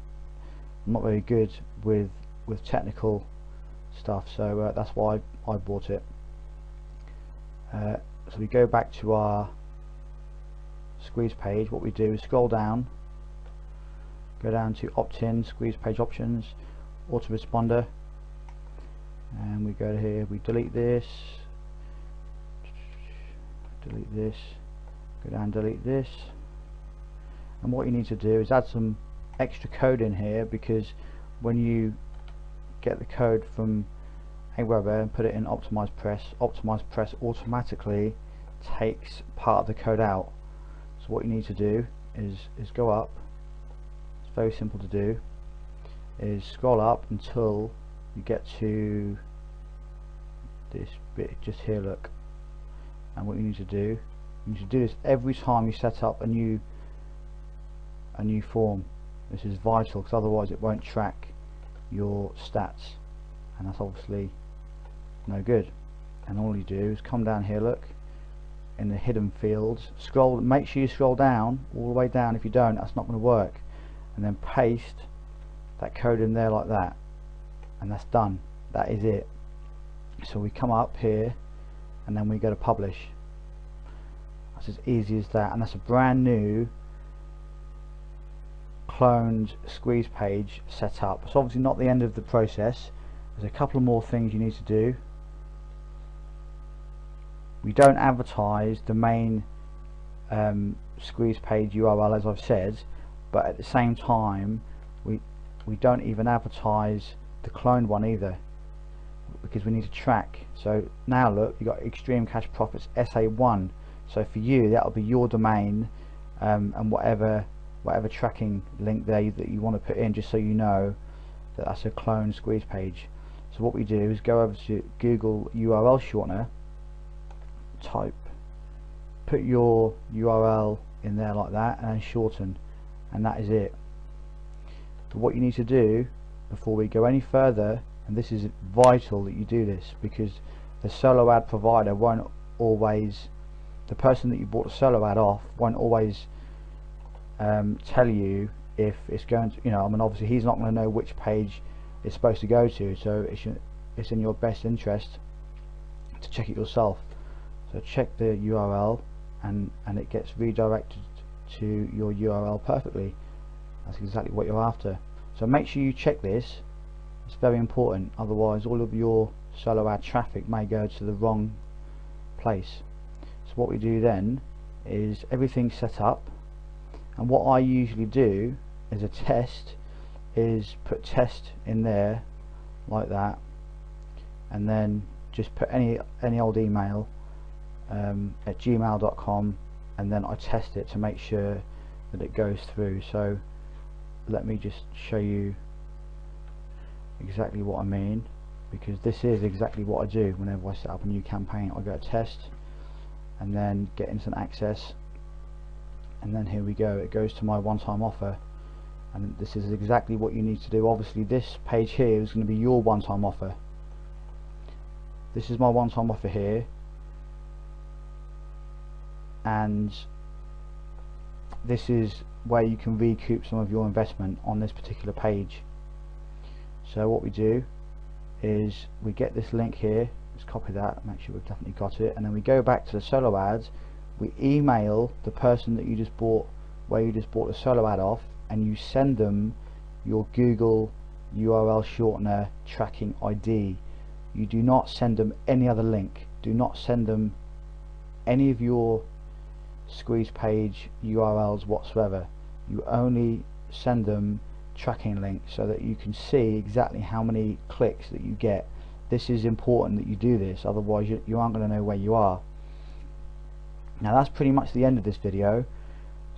good with technical stuff, so that's why I bought it. So we go back to our squeeze page. What we do is scroll down, go down to opt-in, squeeze page options, autoresponder, and we we go here, we delete this, go down, delete this, and what you need to do is add some extra code in here, because when you get the code from Aweber and put it in Optimize Press automatically takes part of the code out. So what you need to do is go up. It's very simple to do. Is scroll up until you get to this bit just here, look. And what you need to do this every time you set up a new form. This is vital, because otherwise it won't track your stats, and that's obviously no good. And all you do is come down here, look, in the hidden fields, make sure you scroll down all the way down. If you don't, that's not going to work. And then paste that code in there like that, and that's done. That is it. So we come up here and then we go to publish. That's as easy as that, and that's a brand new cloned squeeze page set up. It's obviously not the end of the process. There's a couple of more things you need to do. We don't advertise the main squeeze page URL, as I've said, but at the same time we don't even advertise the cloned one either, because we need to track. So now look, you got Extreme Cash Profits SA1. So for you, that'll be your domain, and whatever tracking link there that you want to put in, just so you know that that's a clone squeeze page. So what we do is go over to Google URL shortener, put your URL in there like that, and then shorten, and that is it. But what you need to do before we go any further, and this is vital that you do this, because the solo ad provider won't always, the person that you bought the solo ad off won't always tell you if it's going to, I mean, obviously he's not going to know which page it's supposed to go to, so it's in your best interest to check it yourself. So check the URL, and it gets redirected to your URL perfectly. That's exactly what you're after. So make sure you check this. It's very important, otherwise all of your solo ad traffic may go to the wrong place. So what we do then is everything's set up, and what I usually do as a test is put test in there like that, and then just put any old email at gmail.com, and then I test it to make sure that it goes through. So let me just show you exactly what I mean, because this is exactly what I do whenever I set up a new campaign. I go to test and then get instant access, and then here we go, it goes to my one-time offer, and this is exactly what you need to do. Obviously this page here is going to be your one-time offer. This is my one-time offer here, and this is where you can recoup some of your investment on this particular page. So what we do is we get this link here, let's copy that, make sure we've definitely got it, and then we go back to the solo ads, we email the person that you just bought, where you just bought the solo ad off, and you send them your Google URL shortener tracking ID. You do not send them any other link. Do not send them any of your squeeze page URLs whatsoever. You only send them tracking links so that you can see exactly how many clicks that you get. This is important that you do this, otherwise you aren't going to know where you are. Now that's pretty much the end of this video.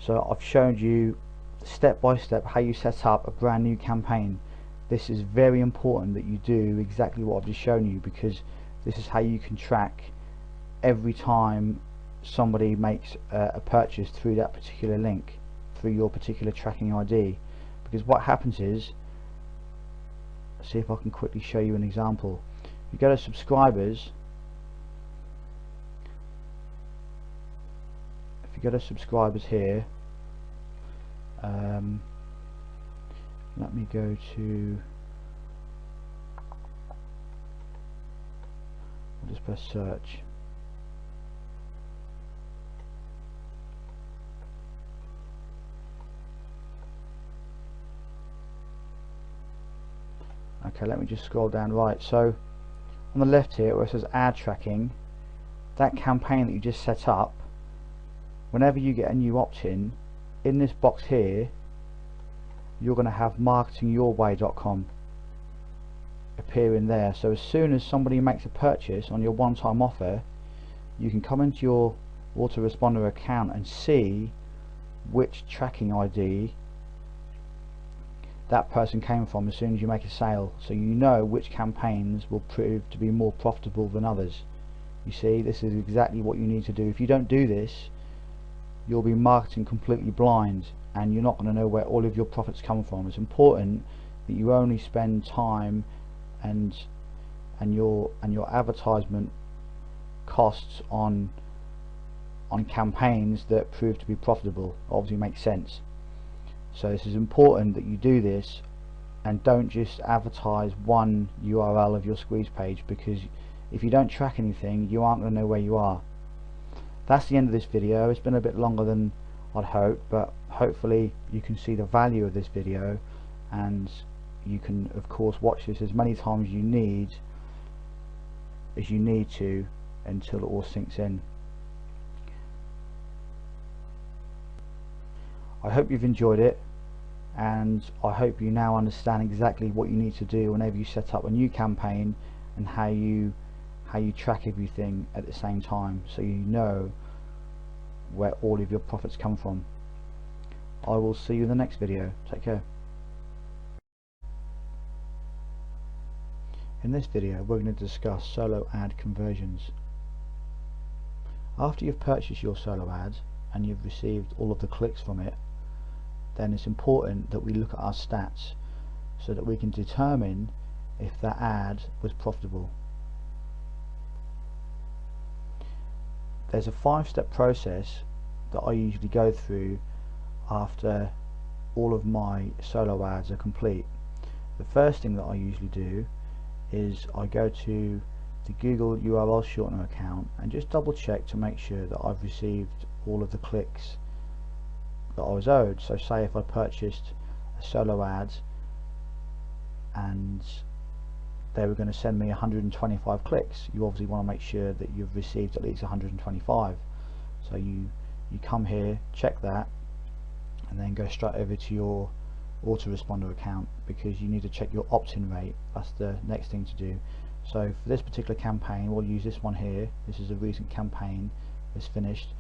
So I've shown you step by step how you set up a brand new campaign. This is very important that you do exactly what I've just shown you, because this is how you can track every time somebody makes a purchase through that particular link, through your particular tracking ID. Because what happens is, let's see if I can quickly show you an example. You go to subscribers, if you go to subscribers here, let me go to, I'll just press search. Okay, let me just scroll down. Right, so on the left here where it says ad tracking, that campaign that you just set up, whenever you get a new opt-in, in this box here you're going to have marketingyourway.com appearing there. So as soon as somebody makes a purchase on your one-time offer, you can come into your autoresponder account and see which tracking ID that person came from as soon as you make a sale, so you know which campaigns will prove to be more profitable than others. You see, this is exactly what you need to do. If you don't do this, you'll be marketing completely blind and you're not going to know where all of your profits come from. It's important that you only spend time and your advertisement costs on campaigns that prove to be profitable. Obviously makes sense. So this is important that you do this and don't just advertise one URL of your squeeze page, because if you don't track anything you aren't going to know where you are. That's the end of this video. It's been a bit longer than I'd hoped, but hopefully you can see the value of this video, and you can of course watch this as many times as you need to until it all sinks in. I hope you've enjoyed it, and I hope you now understand exactly what you need to do whenever you set up a new campaign and how you track everything at the same time, so you know where all of your profits come from. I will see you in the next video. Take care. In this video we're going to discuss solo ad conversions. After you've purchased your solo ad and you've received all of the clicks from it, then it's important that we look at our stats so that we can determine if that ad was profitable. There's a 5-step process that I usually go through after all of my solo ads are complete. The first thing that I usually do is I go to the Google URL shortener account and just double check to make sure that I've received all of the clicks that I was owed. So say if I purchased a solo ad and they were going to send me 125 clicks, you obviously want to make sure that you've received at least 125. So you come here, check that, and then go straight over to your autoresponder account, because you need to check your opt-in rate. That's the next thing to do. So for this particular campaign we'll use this one here. This is a recent campaign that's finished.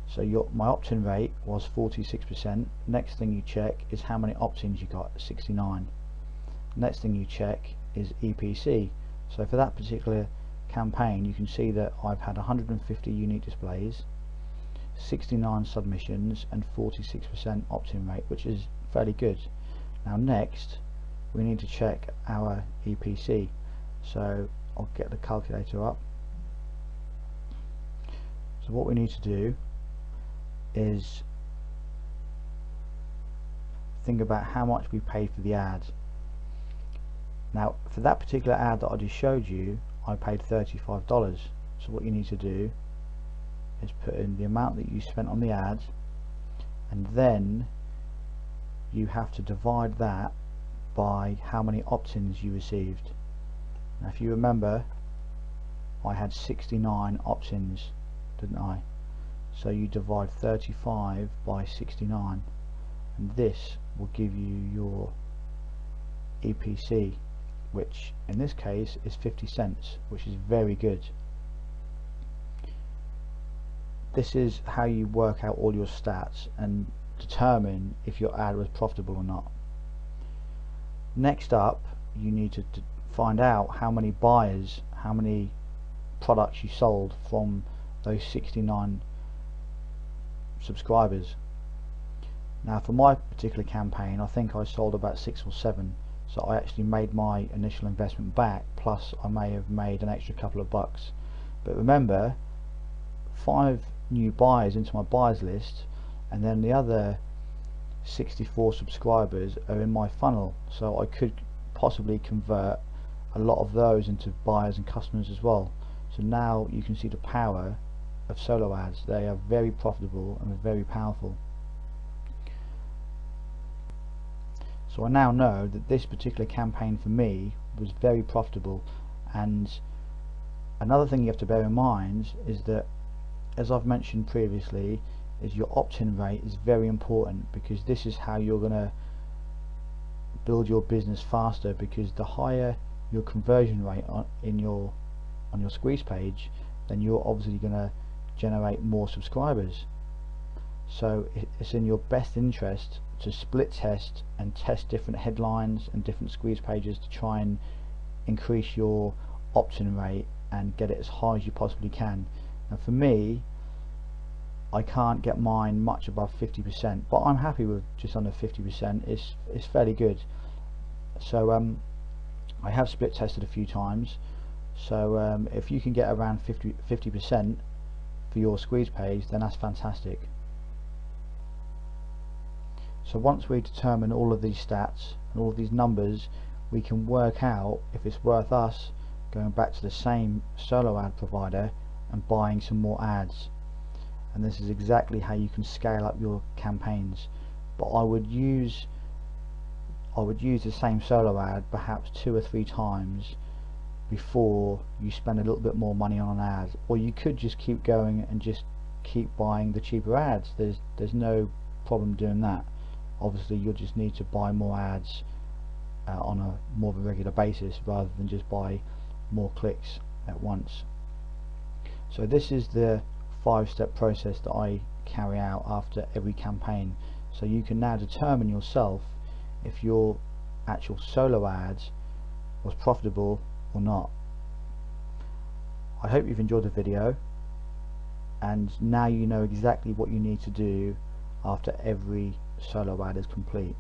So my opt-in rate was 46%. Next thing you check is how many opt-ins you got, 69. Next thing you check is EPC. So for that particular campaign you can see that I've had 150 unique displays, 69 submissions and 46% opt-in rate, which is fairly good. Now next we need to check our EPC. So I'll get the calculator up. So what we need to do is think about how much we paid for the ad. Now for that particular ad that I just showed you, I paid $35. So what you need to do is put in the amount that you spent on the ad, and then you have to divide that by how many opt-ins you received. Now if you remember, I had 69 opt-ins, didn't I? So you divide 35 by 69 and this will give you your EPC, which in this case is 50 cents, which is very good. This is how you work out all your stats and determine if your ad was profitable or not. Next up, you need to find out how many buyers, how many products you sold from those 69 subscribers. Now for my particular campaign I think I sold about 6 or 7, so I actually made my initial investment back, plus I may have made an extra couple of bucks. But remember, 5 new buyers into my buyers list, and then the other 64 subscribers are in my funnel, so I could possibly convert a lot of those into buyers and customers as well. So now you can see the power of solo ads. They are very profitable and very powerful. So I now know that this particular campaign for me was very profitable, and Another thing you have to bear in mind is that, as I've mentioned previously, is your opt-in rate is very important, because this is how you're going to build your business faster, because the higher your conversion rate on your squeeze page, then you're obviously going to generate more subscribers. So it's in your best interest to split test and test different headlines and different squeeze pages to try and increase your opt-in rate and get it as high as you possibly can. And for me, I can't get mine much above 50%, but I'm happy with just under 50%. It's fairly good. So I have split tested a few times. So if you can get around 50% for your squeeze page, then that's fantastic. So once we determine all of these stats and all of these numbers, we can work out if it's worth us going back to the same solo ad provider and buying some more ads. And this is exactly how you can scale up your campaigns. But I would use the same solo ad perhaps 2 or 3 times before you spend a little bit more money on an ad. Or you could just keep going and just keep buying the cheaper ads. There's no problem doing that. Obviously you'll just need to buy more ads on a more of a regular basis, rather than just buy more clicks at once. So this is the 5-step process that I carry out after every campaign. So you can now determine yourself if your actual solo ads was profitable or not. I hope you've enjoyed the video, and now you know exactly what you need to do after every solo ad is complete.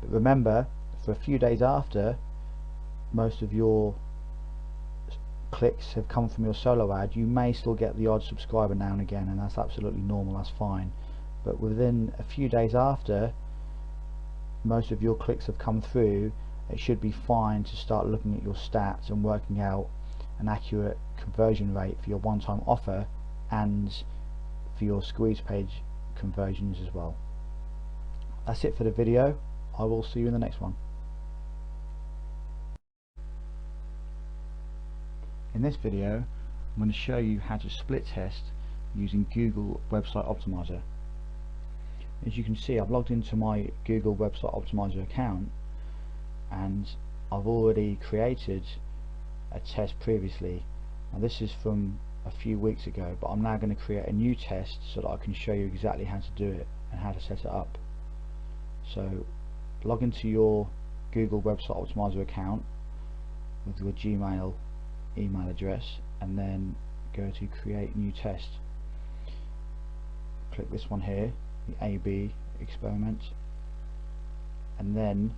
But remember, for a few days after most of your clicks have come from your solo ad, you may still get the odd subscriber now and again, and that's absolutely normal, that's fine. But within a few days after most of your clicks have come through, it should be fine to start looking at your stats and working out an accurate conversion rate for your one-time offer and for your squeeze page conversions as well. That's it for the video. I will see you in the next one. In this video, I'm going to show you how to split test using Google Website Optimizer. As you can see, I've logged into my Google Website Optimizer account, and I've already created a test previously. Now this is from a few weeks ago, but I'm now going to create a new test so that I can show you exactly how to do it and how to set it up. So log into your Google Website Optimizer account with your Gmail email address, and then go to create new test. Click this one here, the A/B experiment, and then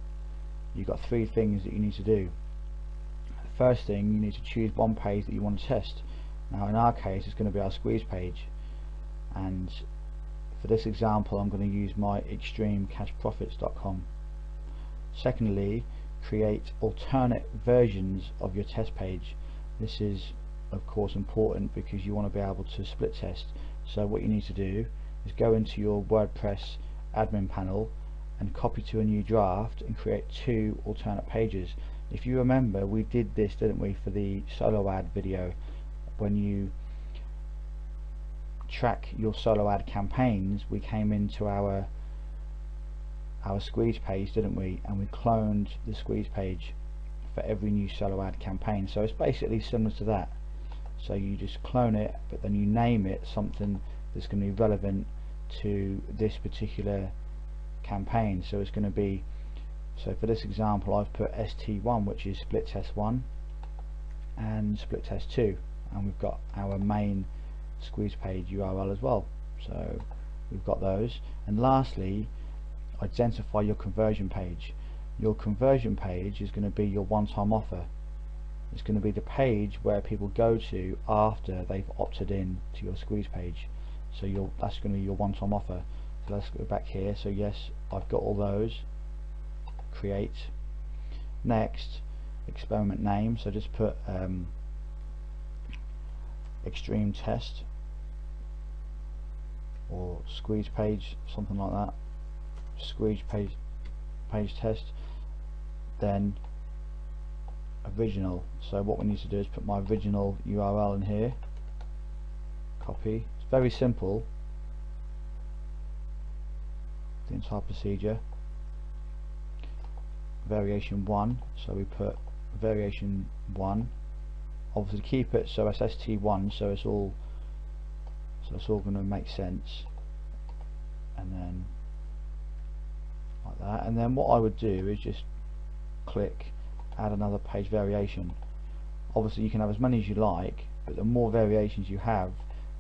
you've got 3 things that you need to do. The first thing, you need to choose one page that you want to test. Now in our case it's going to be our squeeze page, and for this example I'm going to use my extremecashprofits.com. Secondly, create alternate versions of your test page. This is of course important because you want to be able to split test. So what you need to do is go into your WordPress admin panel and copy to a new draft and create 2 alternate pages. If you remember, we did this, didn't we, for the solo ad video. When you track your solo ad campaigns, we came into our squeeze page, didn't we, and we cloned the squeeze page for every new solo ad campaign. So it's basically similar to that. So you just clone it, but then you name it something that's going to be relevant to this particular campaign. So it's going to be, so for this example I've put ST1, which is split test 1, and split test 2, and we've got our main squeeze page URL as well. So we've got those. And lastly, identify your conversion page. Your conversion page is going to be your one-time offer. It's going to be the page where people go to after they've opted in to your squeeze page. So that's going to be your one-time offer. So let's go back here. So yes, I've got all those. Create. Next, experiment name. So just put extreme test or squeeze page, something like that. Squeeze page test. Then original. So what we need to do is put my original URL in here, copy. It's very simple, the entire procedure. Variation 1, so we put variation 1, obviously keep it so it's st1, so it's all going to make sense, and then like that. And then what I would do is just click add another page variation. Obviously you can have as many as you like, but the more variations you have,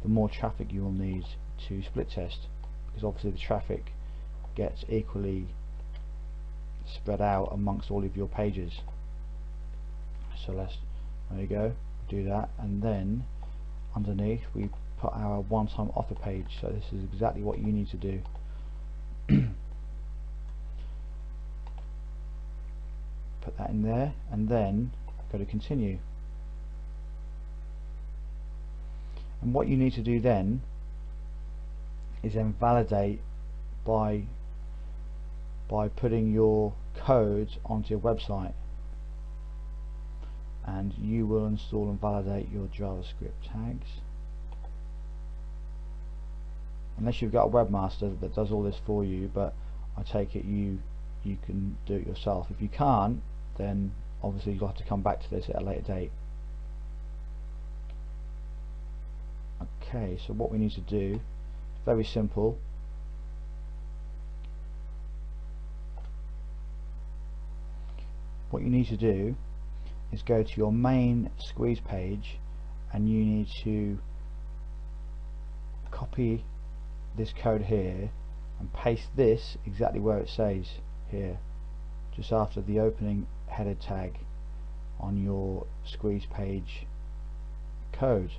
the more traffic you will need to split test, because obviously the traffic gets equally spread out amongst all of your pages. So there you go, do that, and then underneath we put our one-time offer page. So this is exactly what you need to do. Put that in there, and then go to continue. And what you need to do then is then validate by putting your code onto your website, and you will install and validate your JavaScript tags. Unless you've got a webmaster that does all this for you, but I take it you can do it yourself. If you can't, then obviously you'll have to come back to this at a later date. Okay, so what we need to do is very simple. What you need to do is go to your main squeeze page, and you need to copy this code here and paste this exactly where it says here, just after the opening header tag on your squeeze page code.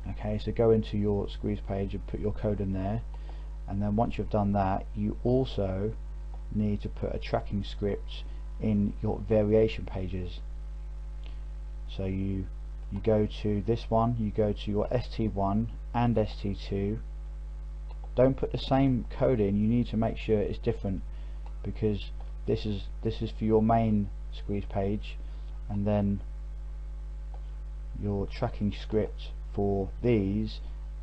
Okay, so go into your squeeze page and put your code in there, and then once you've done that, you also need to put a tracking script in your variation pages. So you go to this one, you go to your st1 and st2. Don't put the same code in, you need to make sure it's different, because this is for your main squeeze page, and then your tracking script for these,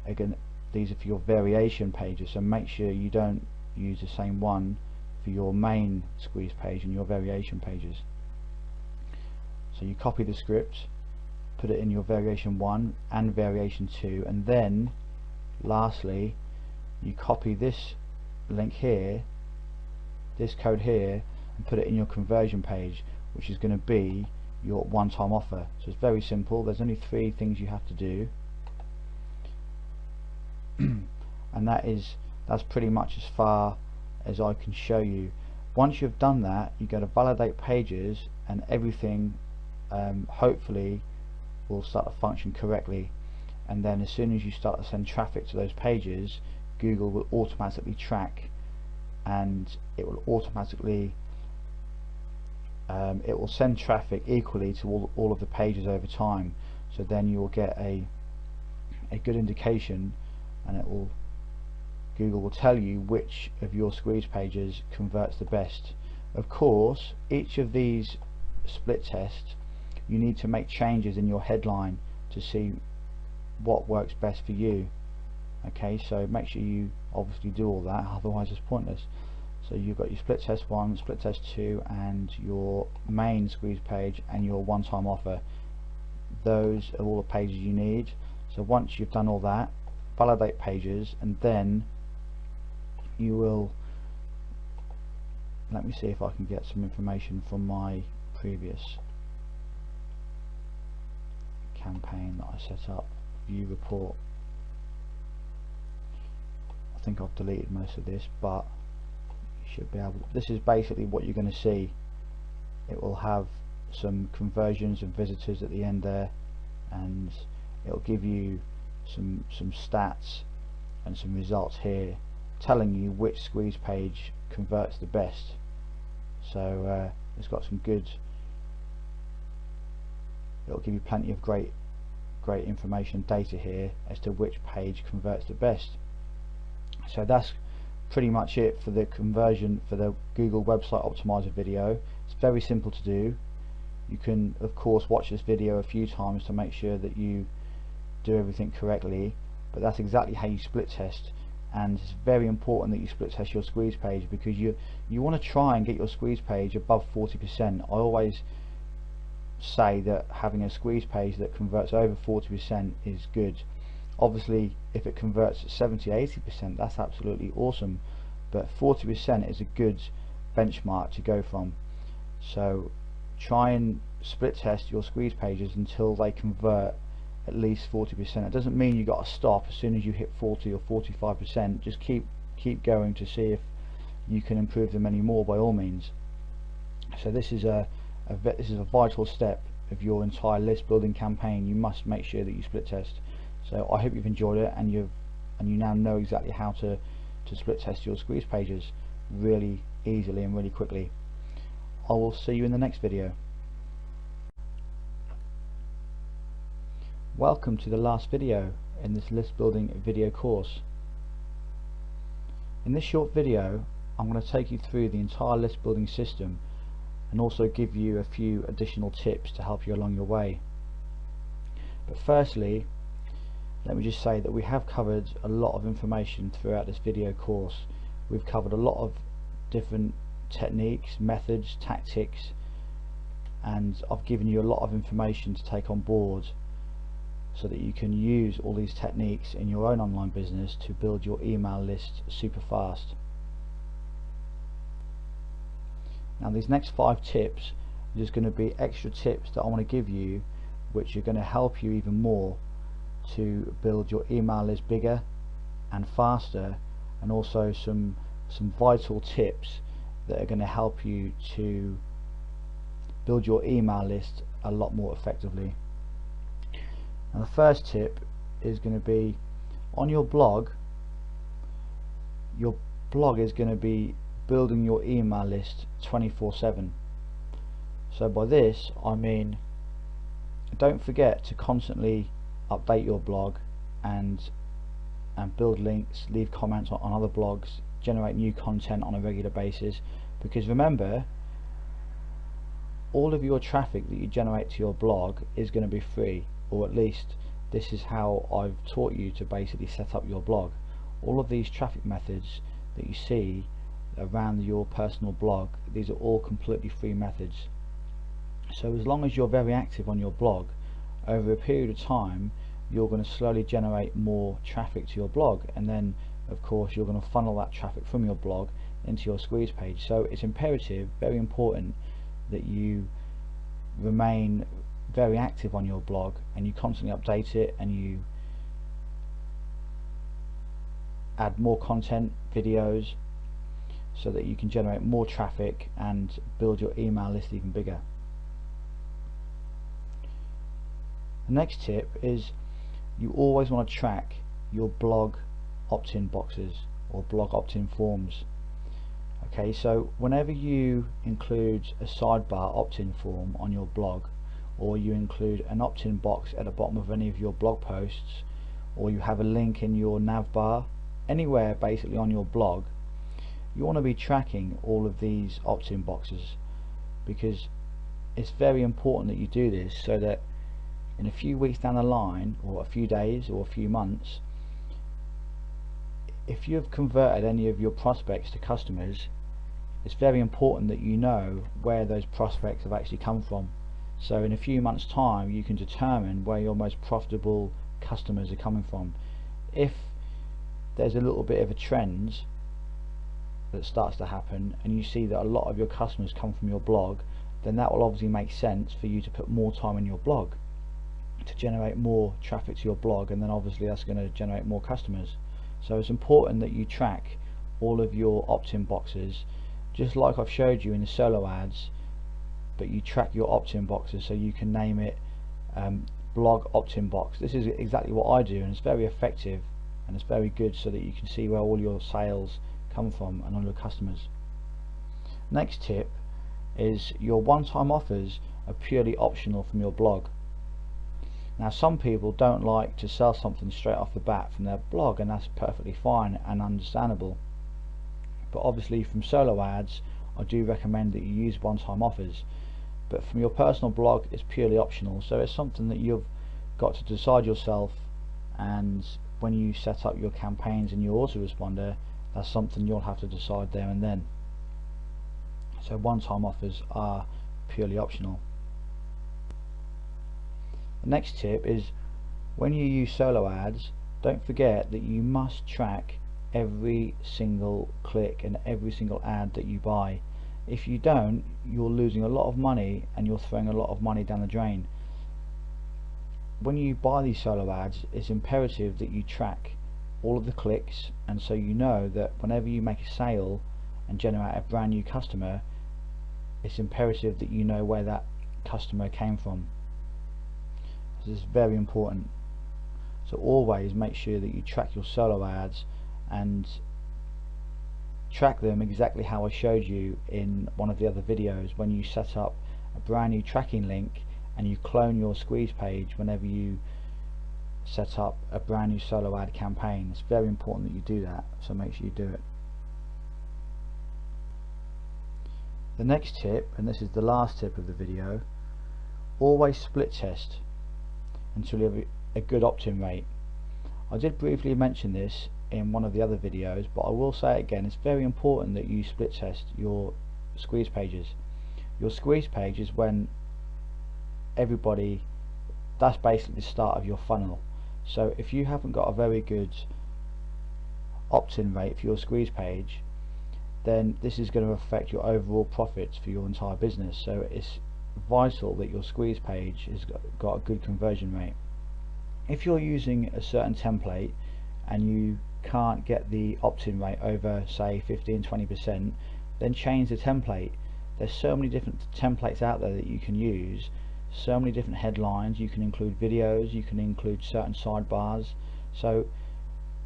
again, these are for your variation pages, so make sure you don't use the same one for your main squeeze page and your variation pages. So you copy the script, put it in your variation 1 and variation 2, and then lastly you copy this link here, this code here, and put it in your conversion page, which is going to be your one-time offer. So it's very simple, there's only 3 things you have to do, and that's pretty much as far as I can show you. Once you've done that, you go to validate pages, and everything hopefully will start to function correctly, and then as soon as you start to send traffic to those pages, Google will automatically track, and it will automatically it will send traffic equally to all of the pages over time. So then you will get a good indication, and Google will tell you which of your squeeze pages converts the best. Of course, each of these split tests, you need to make changes in your headline to see what works best for you. Okay, so make sure you obviously do all that, otherwise it's pointless. So you've got your split test 1, split test 2, and your main squeeze page and your one-time offer. Those are all the pages you need. So once you've done all that, validate pages, and then you will, let me see if I can get some information from my previous campaign that I set up. View report. I think I've deleted most of this, but you should be able to, this is basically what you're going to see. It will have some conversions and visitors at the end there, and it'll give you some stats and some results here telling you which squeeze page converts the best. So it's got some good, it'll give you plenty of great information data here as to which page converts the best. So that's pretty much it for the conversion for the Google website optimizer video. It's very simple to do. You can of course watch this video a few times to make sure that you do everything correctly, but that's exactly how you split test. And it's very important that you split test your squeeze page, because you want to try and get your squeeze page above 40%. I always say that having a squeeze page that converts over 40% is good. Obviously if it converts at 70-80%, that's absolutely awesome, but 40% is a good benchmark to go from. So try and split test your squeeze pages until they convert at least 40%. It doesn't mean you got to stop as soon as you hit 40 or 45%. Just keep going to see if you can improve them any more, by all means. So this is a vital step of your entire list building campaign. You must make sure that you split test. So I hope you've enjoyed it, and you now know exactly how to split test your squeeze pages really easily and really quickly. I will see you in the next video. Welcome to the last video in this list building video course. In this short video I'm going to take you through the entire list building system and also give you a few additional tips to help you along your way. But firstly, let me just say that we have covered a lot of information throughout this video course. We've covered a lot of different techniques, methods, tactics, and I've given you a lot of information to take on board so that you can use all these techniques in your own online business to build your email list super fast. Now these next 5 tips are just going to be extra tips that I want to give you, which are going to help you even more to build your email list bigger and faster, and also some vital tips that are going to help you to build your email list a lot more effectively. Now the first tip is going to be on your blog. Your blog is going to be building your email list 24/7. So by this I mean, don't forget to constantly update your blog and build links, leave comments on other blogs, generate new content on a regular basis, because remember, all of your traffic that you generate to your blog is going to be free, or at least this is how I've taught you to basically set up your blog. All of these traffic methods that you see around your personal blog, these are all completely free methods. So as long as you're very active on your blog, over a period of time you're going to slowly generate more traffic to your blog, and then of course you're going to funnel that traffic from your blog into your squeeze page. So it's imperative, very important, that you remain very active on your blog and you constantly update it and you add more content, videos, so that you can generate more traffic and build your email list even bigger. The next tip is you always want to track your blog opt-in boxes or blog opt-in forms. Okay, so whenever you include a sidebar opt-in form on your blog, or you include an opt-in box at the bottom of any of your blog posts, or you have a link in your nav bar, anywhere basically on your blog, you want to be tracking all of these opt-in boxes, because it's very important that you do this, so that in a few weeks down the line, or a few days or a few months, if you've converted any of your prospects to customers, it's very important that you know where those prospects have actually come from. So in a few months time you can determine where your most profitable customers are coming from. If there's a little bit of a trend that starts to happen and you see that a lot of your customers come from your blog, then that will obviously make sense for you to put more time in your blog to generate more traffic to your blog, and then obviously that's going to generate more customers. So it's important that you track all of your opt-in boxes, just like I've showed you in the solo ads, but you track your opt-in boxes, so you can name it blog opt-in box. This is exactly what I do, and it's very effective and it's very good, so that you can see where all your sales come from and all your customers. Next tip is your one-time offers are purely optional from your blog. Now some people don't like to sell something straight off the bat from their blog, and that's perfectly fine and understandable, but obviously from solo ads I do recommend that you use one-time offers. but from your personal blog it's purely optional, so it's something that you've got to decide yourself, and when you set up your campaigns and your autoresponder, that's something you'll have to decide there and then. So one-time offers are purely optional. The next tip is, when you use solo ads, don't forget that you must track every single click and every single ad that you buy. If you don't, you're losing a lot of money and you're throwing a lot of money down the drain. When you buy these solo ads, it's imperative that you track all of the clicks, and so you know that whenever you make a sale and generate a brand new customer, it's imperative that you know where that customer came from. This is very important. So always make sure that you track your solo ads and track them exactly how I showed you in one of the other videos, when you set up a brand new tracking link and you clone your squeeze page whenever you set up a brand new solo ad campaign. It's very important that you do that, so make sure you do it. The next tip, and this is the last tip of the video, always split test until you have a good opt-in rate. I did briefly mention this in one of the other videos, but I will say it again, it's very important that you split test your squeeze pages. Your squeeze page is when everybody, that's basically the start of your funnel. So if you haven't got a very good opt-in rate for your squeeze page, then this is going to affect your overall profits for your entire business. So it's vital that your squeeze page has got a good conversion rate. If you're using a certain template and you can't get the opt-in rate over, say, 15-20%, then change the template. There's so many different templates out there that you can use, so many different headlines. You can include videos, you can include certain sidebars, so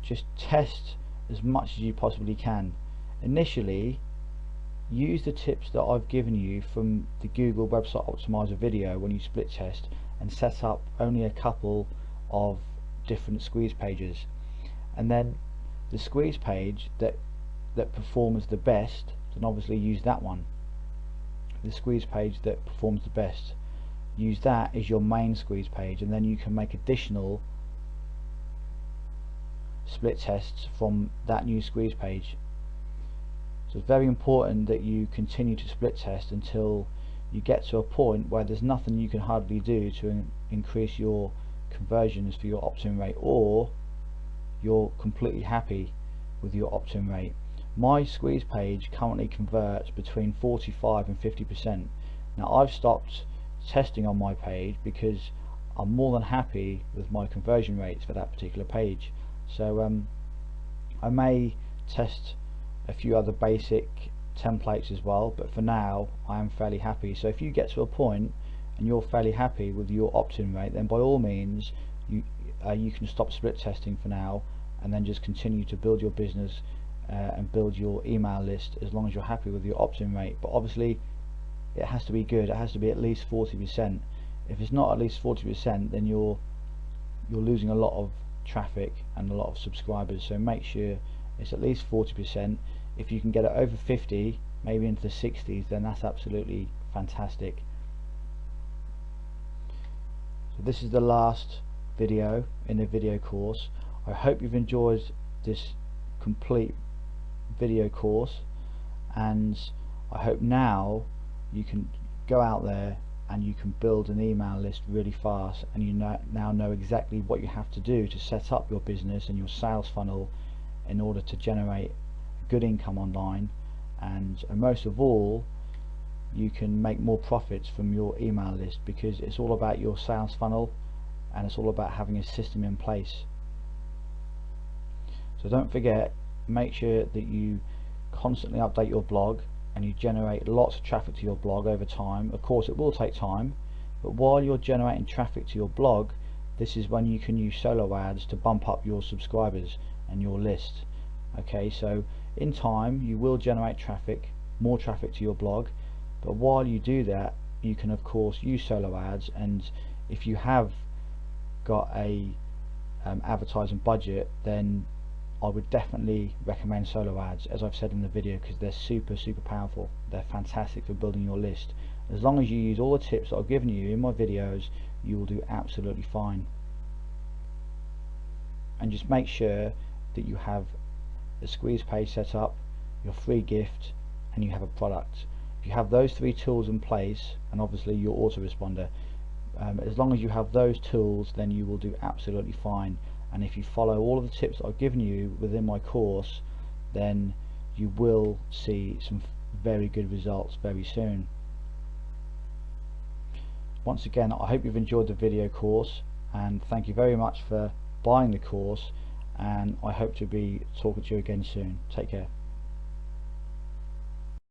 just test as much as you possibly can. Initially, use the tips that I've given you from the Google Website Optimizer video when you split test, and set up only a couple of different squeeze pages, and then the squeeze page that performs the best, then obviously use that one. The squeeze page that performs the best, use that as your main squeeze page, and then you can make additional split tests from that new squeeze page. So it's very important that you continue to split test until you get to a point where there's nothing you can hardly do to increase your conversions for your opt-in rate, or you're completely happy with your opt-in rate. My squeeze page currently converts between 45 and 50%. Now I've stopped testing on my page because I'm more than happy with my conversion rates for that particular page. So I may test a few other basic templates as well, but for now I am fairly happy. So if you get to a point and you're fairly happy with your opt-in rate, then by all means you can stop split testing for now, and then just continue to build your business and build your email list, as long as you're happy with your opt-in rate. But obviously it has to be good. It has to be at least 40%. If it's not at least 40%, then you're losing a lot of traffic and a lot of subscribers. So make sure it's at least 40%. If you can get it over 50, maybe into the 60s, then that's absolutely fantastic. So this is the last video in the video course. I hope you've enjoyed this complete video course, and I hope now you can go out there and you can build an email list really fast, and you now know exactly what you have to do to set up your business and your sales funnel in order to generate good income online, and most of all, you can make more profits from your email list, because it's all about your sales funnel and it's all about having a system in place. So don't forget, make sure that you constantly update your blog and you generate lots of traffic to your blog over time. Of course it will take time, but while you're generating traffic to your blog, this is when you can use solo ads to bump up your subscribers and your list. Okay, so in time you will generate traffic, more traffic to your blog, but while you do that, you can of course use solo ads. And if you have got a advertising budget, then I would definitely recommend solo ads, as I've said in the video, because they're super powerful. They're fantastic for building your list, As long as you use all the tips that I've given you in my videos, you will do absolutely fine. And just make sure that you have the squeeze page set up, your free gift, and you have a product. If you have those 3 tools in place, and obviously your autoresponder, as long as you have those tools, then you will do absolutely fine. And if you follow all of the tips that I've given you within my course, then you will see some very good results very soon. Once again, I hope you've enjoyed the video course, and thank you very much for buying the course, and I hope to be talking to you again soon. Take care.